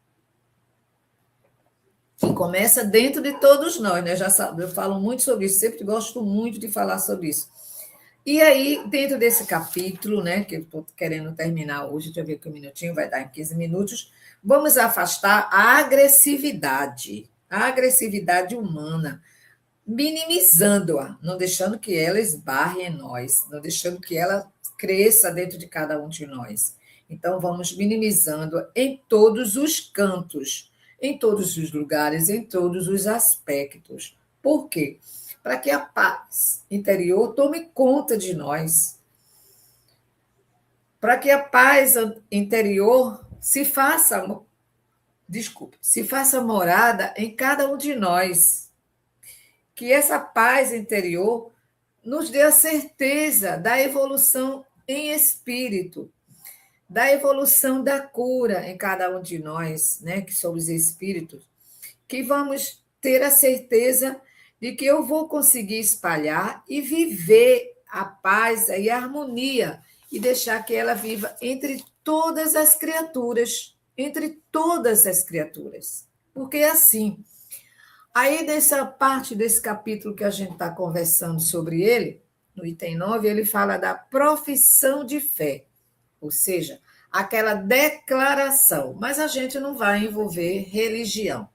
Que começa dentro de todos nós, né? Já sabe, eu falo muito sobre isso, sempre gosto muito de falar sobre isso. E aí, dentro desse capítulo, né, que eu estou querendo terminar hoje, deixa eu ver que um minutinho, vai dar em 15 minutos, vamos afastar a agressividade humana, minimizando-a, não deixando que ela esbarre em nós, não deixando que ela cresça dentro de cada um de nós. Então, vamos minimizando em todos os cantos, em todos os lugares, em todos os aspectos. Por quê? Para que a paz interior tome conta de nós. Para que a paz interior se faça desculpe, se faça morada em cada um de nós. Que essa paz interior nos dê a certeza da evolução em espírito, da evolução da cura em cada um de nós, né, que somos espíritos, que vamos ter a certeza de que eu vou conseguir espalhar e viver a paz e a harmonia e deixar que ela viva entre todas as criaturas, entre todas as criaturas. Porque é assim. Aí, nessa parte desse capítulo que a gente está conversando sobre ele, no item 9, ele fala da profissão de fé, ou seja, aquela declaração, mas a gente não vai envolver religião.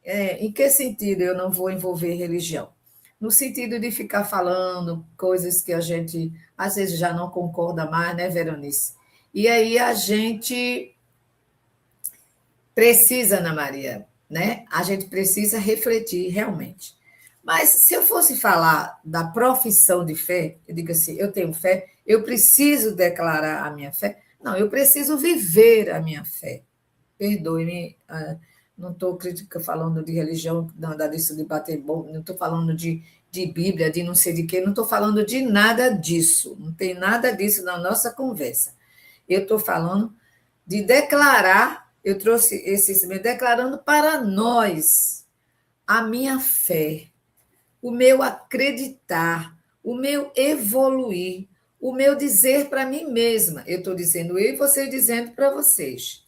Em que sentido eu não vou envolver religião? No sentido de ficar falando coisas que a gente às vezes já não concorda mais, né, Veronice? E aí a gente precisa, Ana Maria, né? A gente precisa refletir realmente. Mas se eu fosse falar da profissão de fé, eu digo assim, eu tenho fé, eu preciso declarar a minha fé. Não, eu preciso viver a minha fé. Perdoe-me, não estou falando de religião, nada disso de bater bom, não estou falando de Bíblia, de não sei de quê, não estou falando de nada disso, não tem nada disso na nossa conversa. Eu estou falando de declarar, eu trouxe esse declarando para nós a minha fé, o meu acreditar, o meu evoluir, o meu dizer para mim mesma. Eu estou dizendo eu e você dizendo para vocês.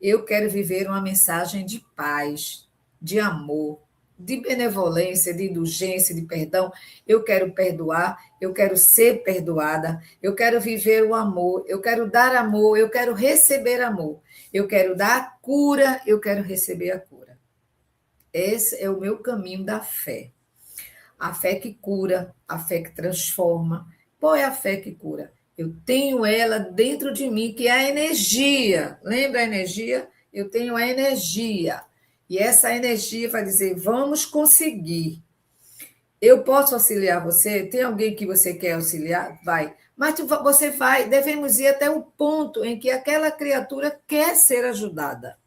Eu quero viver uma mensagem de paz, de amor, de benevolência, de indulgência, de perdão. Eu quero perdoar, eu quero ser perdoada, eu quero viver o amor, eu quero dar amor, eu quero receber amor. Eu quero dar a cura, eu quero receber a cura. Esse é o meu caminho da fé. A fé que cura, a fé que transforma. Qual é a fé que cura? Eu tenho ela dentro de mim, que é a energia. Lembra a energia? Eu tenho a energia. E essa energia vai dizer: vamos conseguir. Eu posso auxiliar você? Tem alguém que você quer auxiliar? Vai. Mas você vai, devemos ir até o ponto em que aquela criatura quer ser ajudada.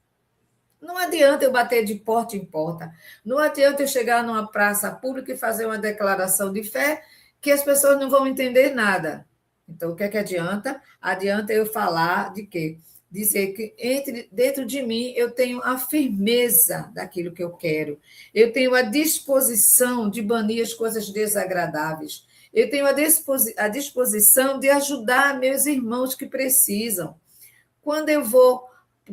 Não adianta eu bater de porta em porta. Não adianta eu chegar numa praça pública e fazer uma declaração de fé que as pessoas não vão entender nada. Então, o que é que adianta? Adianta eu falar de quê? Dizer que dentro de mim eu tenho a firmeza daquilo que eu quero. Eu tenho a disposição de banir as coisas desagradáveis. Eu tenho a disposição de ajudar meus irmãos que precisam. Quando eu vou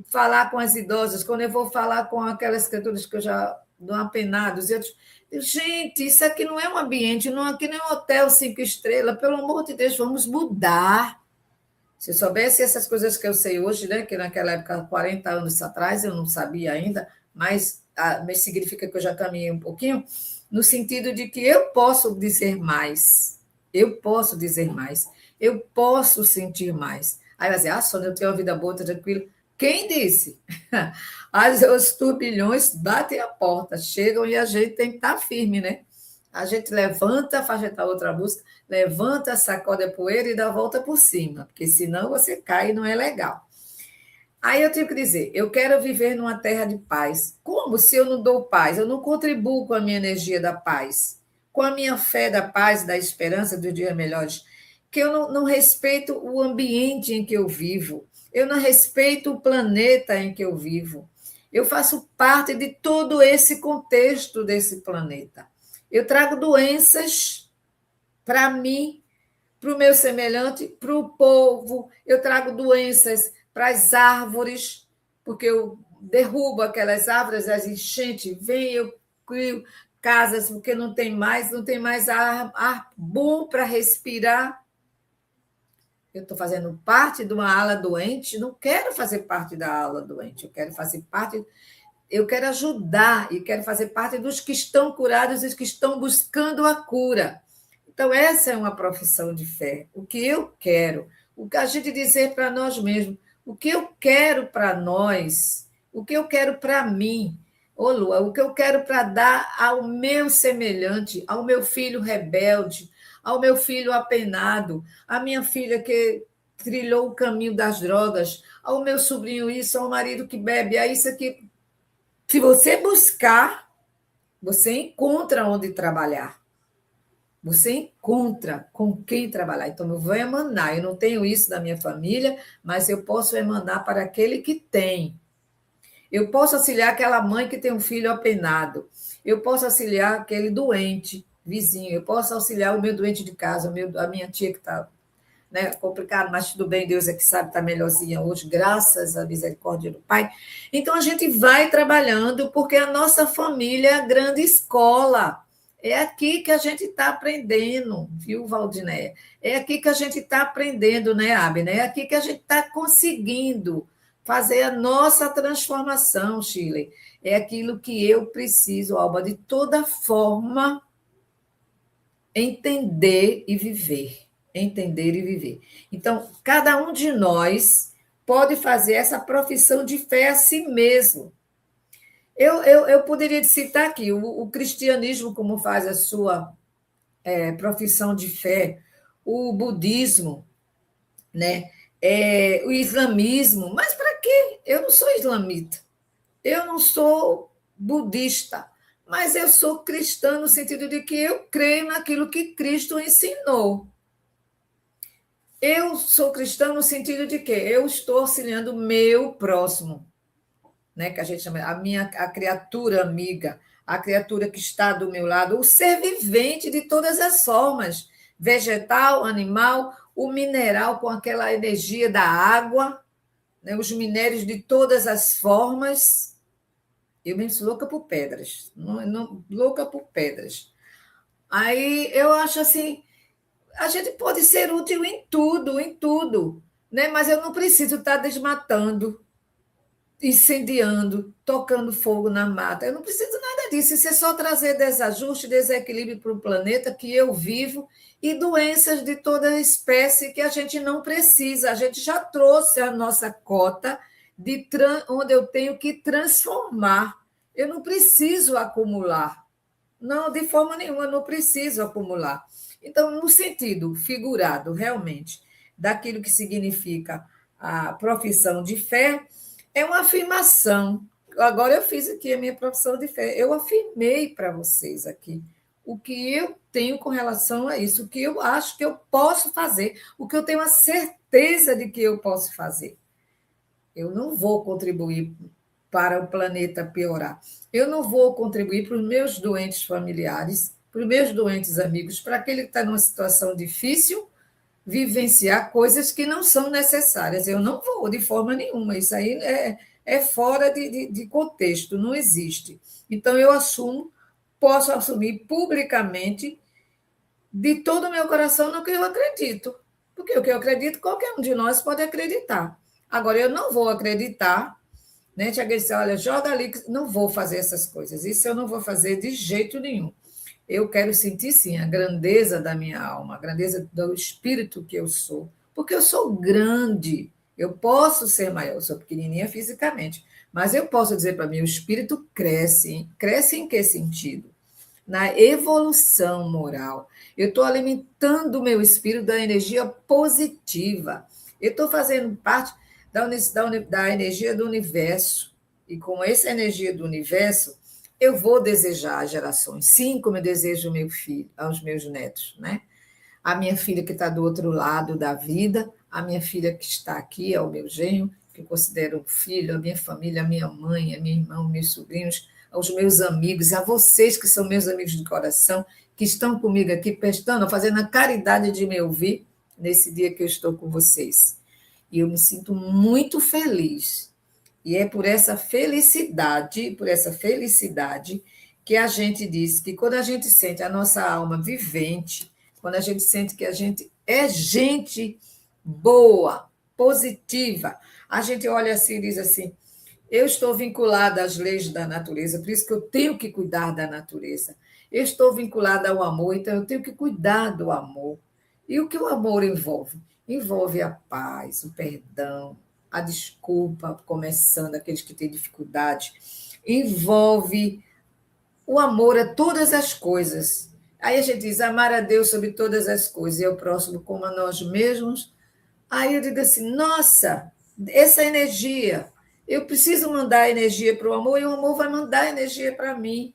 falar com as idosas, quando eu vou falar com aquelas criaturas que eu já dou apenados, eu digo, gente, isso aqui não é um ambiente, não, aqui não é um hotel 5 estrelas, pelo amor de Deus, vamos mudar. Se eu soubesse essas coisas que eu sei hoje, né, que naquela época, 40 anos atrás, eu não sabia ainda, mas significa que eu já caminhei um pouquinho, no sentido de que eu posso dizer mais, eu posso dizer mais, eu posso sentir mais. Aí vai dizer, Sônia, eu tenho uma vida boa, tranquila. Quem disse? Os turbilhões batem a porta, chegam e a gente tem que estar firme, né? A gente levanta, faz a outra música, levanta, sacode a poeira e dá a volta por cima, porque senão você cai e não é legal. Aí eu tenho que dizer, eu quero viver numa terra de paz. Como se eu não dou paz? Eu não contribuo com a minha energia da paz, com a minha fé da paz, da esperança dos dias melhores, que eu não respeito o ambiente em que eu vivo, eu não respeito o planeta em que eu vivo. Eu faço parte de todo esse contexto desse planeta. Eu trago doenças para mim, para o meu semelhante, para o povo. Eu trago doenças para as árvores, porque eu derrubo aquelas árvores, as enchentes, vem, eu crio casas, porque não tem mais ar bom para respirar. Eu estou fazendo parte de uma ala doente, não quero fazer parte da ala doente, eu quero fazer parte, eu quero ajudar e quero fazer parte dos que estão curados e que estão buscando a cura. Então, essa é uma profissão de fé. O que eu quero, o que a gente dizer para nós mesmos, o que eu quero para nós, o que eu quero para mim, ô Lua, o que eu quero para dar ao meu semelhante, ao meu filho rebelde, ao meu filho apenado, à minha filha que trilhou o caminho das drogas, ao meu sobrinho isso, ao marido que bebe, a isso aqui. Se você buscar, você encontra onde trabalhar. Você encontra com quem trabalhar. Então, eu vou emanar. Eu não tenho isso da minha família, mas eu posso emanar para aquele que tem. Eu posso auxiliar aquela mãe que tem um filho apenado. Eu posso auxiliar aquele doente, vizinho. Eu posso auxiliar o meu doente de casa, a minha tia que está, né, complicado, mas tudo bem, Deus é que sabe, está melhorzinha hoje, graças à misericórdia do Pai. Então, a gente vai trabalhando, porque a nossa família é a grande escola. É aqui que a gente está aprendendo, viu, Valdinéia? É aqui que a gente está aprendendo, né, Abner? É aqui que a gente está conseguindo fazer a nossa transformação, Chile. É aquilo que eu preciso, Alba, de toda forma, entender e viver. Entender e viver. Então, cada um de nós pode fazer essa profissão de fé a si mesmo. Eu poderia citar aqui o cristianismo, como faz a sua profissão de fé, o budismo, né? O islamismo. Mas para quê? Eu não sou islamita, eu não sou budista, mas eu sou cristã no sentido de que eu creio naquilo que Cristo ensinou. Eu sou cristã no sentido de que eu estou auxiliando o meu próximo, né? Que a gente chama a criatura amiga, a criatura que está do meu lado, o ser vivente de todas as formas, vegetal, animal, o mineral com aquela energia da água, né? Os minérios de todas as formas. Eu me sou louca por pedras, louca por pedras. Aí eu acho assim, a gente pode ser útil em tudo, né? Mas eu não preciso estar desmatando, incendiando, tocando fogo na mata. Eu não preciso nada disso. Isso é só trazer desajuste, desequilíbrio para o planeta que eu vivo e doenças de toda espécie que a gente não precisa. A gente já trouxe a nossa cota onde eu tenho que transformar. Eu não preciso acumular. Não, de forma nenhuma, eu não preciso acumular. Então, no sentido figurado, realmente, daquilo que significa a profissão de fé, é uma afirmação. Agora eu fiz aqui a minha profissão de fé. Eu afirmei para vocês aqui o que eu tenho com relação a isso, o que eu acho que eu posso fazer, o que eu tenho a certeza de que eu posso fazer. Eu não vou contribuir para o planeta piorar. Eu não vou contribuir para os meus doentes familiares, para os meus doentes amigos, para aquele que está numa situação difícil, vivenciar coisas que não são necessárias. Eu não vou, de forma nenhuma. Isso aí é fora de contexto, não existe. Então, eu posso assumir publicamente, de todo o meu coração, no que eu acredito. Porque o que eu acredito, qualquer um de nós pode acreditar. Agora, eu não vou acreditar, né? Tinha que dizer, olha, joga ali, não vou fazer essas coisas. Isso eu não vou fazer de jeito nenhum. Eu quero sentir, sim, a grandeza da minha alma, a grandeza do espírito que eu sou. Porque eu sou grande, eu posso ser maior, eu sou pequenininha fisicamente, mas eu posso dizer para mim, o espírito cresce. Cresce em que sentido? Na evolução moral. Eu estou alimentando o meu espírito da energia positiva. Eu estou fazendo parte da energia do universo. E com essa energia do universo, eu vou desejar às gerações. Sim, como eu desejo ao meu filho, aos meus netos, né? A minha filha que está do outro lado da vida, a minha filha que está aqui, é o meu genro, que eu considero um filho, a minha família, a minha mãe, a minha irmã, meus sobrinhos, aos meus amigos, a vocês que são meus amigos de coração, que estão comigo aqui, prestando, fazendo a caridade de me ouvir nesse dia que eu estou com vocês. E eu me sinto muito feliz. E é por essa felicidade, que a gente diz que quando a gente sente a nossa alma vivente, quando a gente sente que a gente é gente boa, positiva, a gente olha assim e diz assim, eu estou vinculada às leis da natureza, por isso que eu tenho que cuidar da natureza. Eu estou vinculada ao amor, então eu tenho que cuidar do amor. E o que o amor envolve? Envolve a paz, o perdão, a desculpa, começando aqueles que têm dificuldade. Envolve o amor a todas as coisas. Aí a gente diz, amar a Deus sobre todas as coisas e ao próximo como a nós mesmos. Aí eu digo assim, nossa, essa energia Eu preciso mandar energia para o amor e o amor vai mandar energia para mim.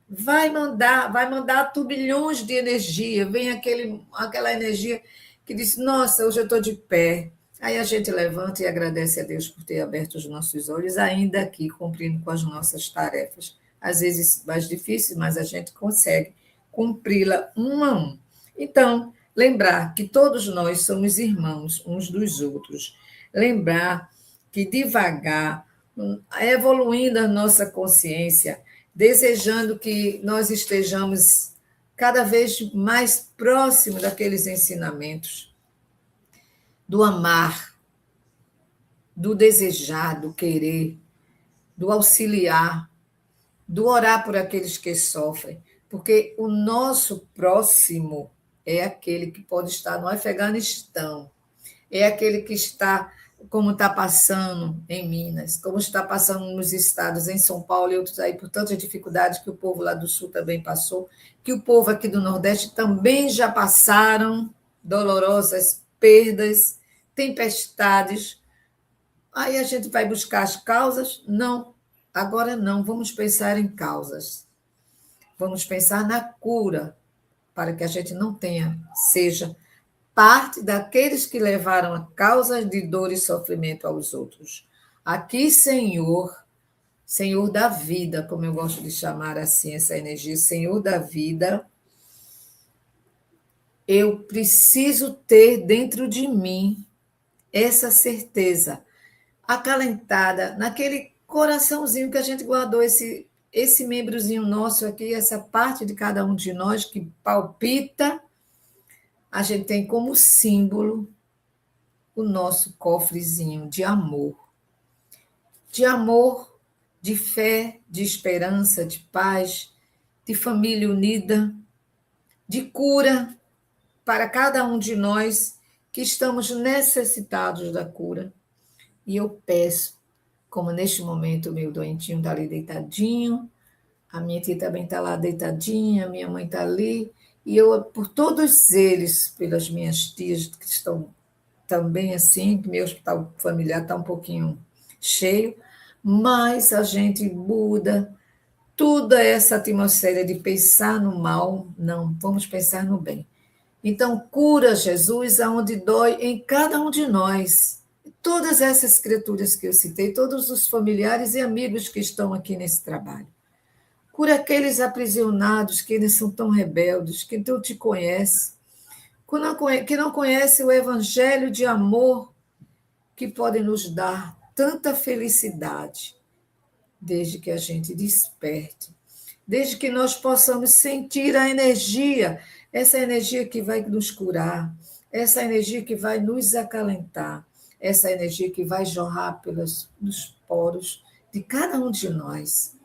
Vai mandar turbilhões de energia. Vem aquela energia que diz: Nossa, hoje eu estou de pé. Aí a gente levanta e agradece a Deus por ter aberto os nossos olhos, ainda aqui cumprindo com as nossas tarefas. Às vezes mais difíceis, mas a gente consegue cumpri-la um a um. Então, lembrar que todos nós somos irmãos uns dos outros. Lembrar que devagar, evoluindo a nossa consciência, desejando que nós estejamos cada vez mais próximos daqueles ensinamentos, do amar, do desejar, do querer, do auxiliar, do orar por aqueles que sofrem, porque o nosso próximo é aquele que pode estar no Afeganistão, é aquele que está, como está passando em Minas, como está passando nos estados, em São Paulo e outros aí, por tantas dificuldades que o povo lá do Sul também passou, que o povo aqui do Nordeste também já passaram, dolorosas perdas, tempestades. Aí a gente vai buscar as causas? Não, agora não, vamos pensar em causas. Vamos pensar na cura, para que a gente não tenha, seja parte daqueles que levaram a causa de dor e sofrimento aos outros. Aqui, Senhor, Senhor da vida, como eu gosto de chamar assim essa energia, Senhor da vida, eu preciso ter dentro de mim essa certeza acalentada naquele coraçãozinho que a gente guardou, esse membrozinho nosso aqui, essa parte de cada um de nós que palpita, a gente tem como símbolo o nosso cofrezinho de amor, de fé, de esperança, de paz, de família unida, de cura para cada um de nós que estamos necessitados da cura. E eu peço, como neste momento o meu doentinho está ali deitadinho, a minha tia também está lá deitadinha, a minha mãe está ali, e eu, por todos eles, pelas minhas tias que estão também assim, meu hospital familiar está um pouquinho cheio, mas a gente muda toda essa atmosfera de pensar no mal, não, vamos pensar no bem. Então, cura, Jesus, aonde dói em cada um de nós. Todas essas criaturas que eu citei, todos os familiares e amigos que estão aqui nesse trabalho. Cura aqueles aprisionados que eles são tão rebeldes, que não te conhecem, que não conhece o evangelho de amor que pode nos dar tanta felicidade, desde que a gente desperte, desde que nós possamos sentir a energia, essa energia que vai nos curar, essa energia que vai nos acalentar, essa energia que vai jorrar nos poros de cada um de nós,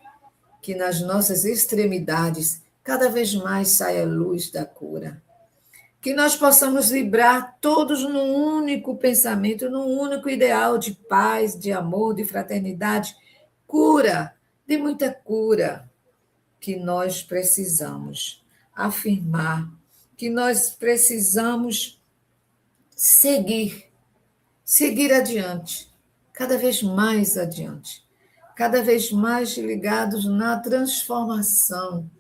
que nas nossas extremidades cada vez mais saia a luz da cura. Que nós possamos vibrar todos num único pensamento, num único ideal de paz, de amor, de fraternidade, cura, de muita cura, que nós precisamos afirmar, que nós precisamos seguir adiante, cada vez mais adiante, cada vez mais ligados na transformação,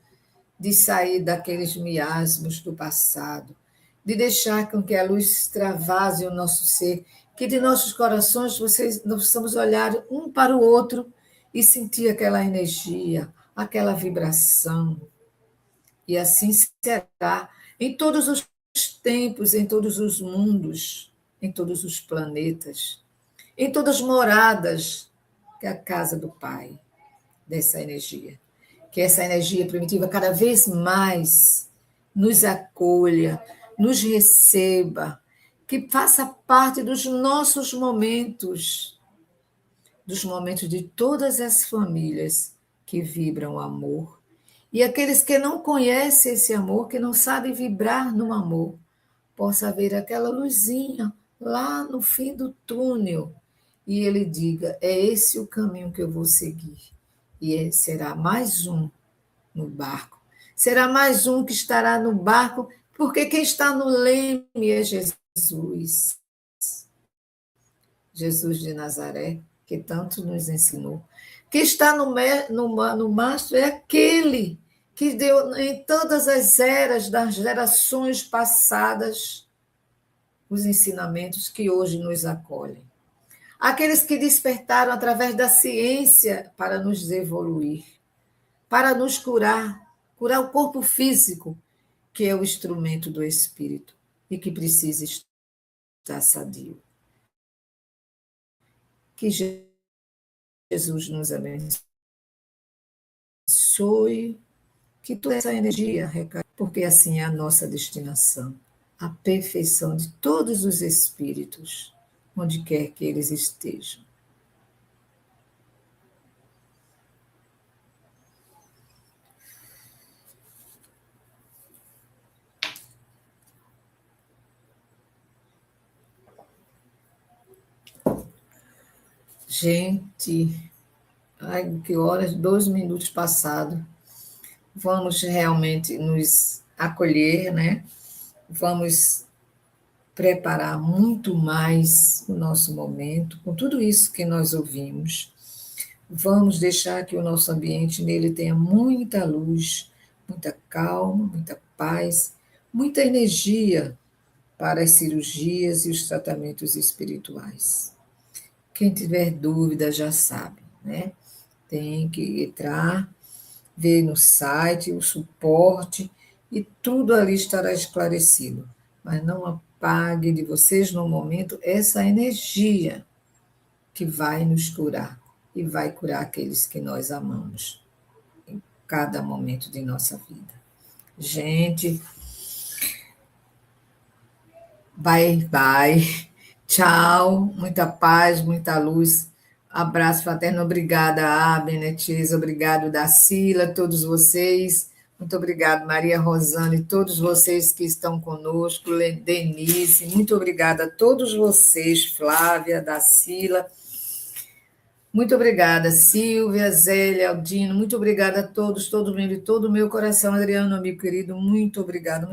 de sair daqueles miasmos do passado, de deixar com que a luz extravase o nosso ser, que de nossos corações nós possamos olhar um para o outro e sentir aquela energia, aquela vibração. E assim será em todos os tempos, em todos os mundos, em todos os planetas, em todas as moradas, que é a casa do Pai, dessa energia. Que essa energia primitiva cada vez mais nos acolha, nos receba, que faça parte dos momentos de todas as famílias que vibram o amor. E aqueles que não conhecem esse amor, que não sabem vibrar no amor, possa ver aquela luzinha lá no fim do túnel e ele diga: é esse o caminho que eu vou seguir. E será mais um no barco. Será mais um que estará no barco, porque quem está no leme é Jesus. Jesus de Nazaré. que tanto nos ensinou. Que está no mastro é aquele que deu em todas as eras das gerações passadas os ensinamentos que hoje nos acolhem. Aqueles que despertaram através da ciência para nos evoluir, para nos curar o corpo físico, que é o instrumento do espírito e que precisa estar sadio. Que Jesus nos abençoe, que toda essa energia recaia, porque assim é a nossa destinação, a perfeição de todos os espíritos, onde quer que eles estejam. Gente, ai, que horas, 2 minutos passados. Vamos realmente nos acolher, né? Vamos preparar muito mais o nosso momento com tudo isso que nós ouvimos. Vamos deixar que o nosso ambiente nele tenha muita luz, muita calma, muita paz, muita energia para as cirurgias e os tratamentos espirituais. Quem tiver dúvida já sabe, né? Tem que entrar, ver no site o suporte e tudo ali estará esclarecido. Mas não apague de vocês no momento essa energia que vai nos curar e vai curar aqueles que nós amamos em cada momento de nossa vida. Gente, bye, bye. Tchau, muita paz, muita luz. Abraço fraterno, obrigada, Benetiz, obrigado, Dacila, todos vocês. Muito obrigado, Maria Rosane, todos vocês que estão conosco, Denise, muito obrigada a todos vocês, Flávia, Dacila. Muito obrigada, Silvia, Zélia, Aldino, muito obrigada a todos, todo mundo e todo o meu coração, Adriano, amigo querido, muito obrigada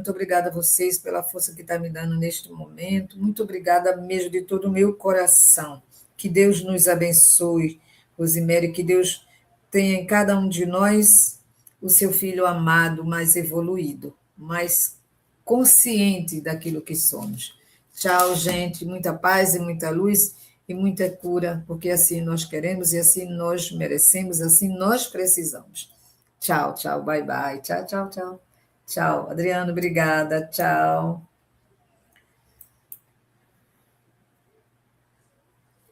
a vocês pela força que está me dando neste momento, muito obrigada mesmo de todo o meu coração, que Deus nos abençoe, Rosimério, que Deus tenha em cada um de nós o seu filho amado, mais evoluído, mais consciente daquilo que somos. Tchau, gente, muita paz e muita luz, e muita cura, porque assim nós queremos e assim nós merecemos, assim nós precisamos. Tchau, tchau, bye, bye. Tchau, tchau, tchau. Tchau, Adriano, obrigada. Tchau.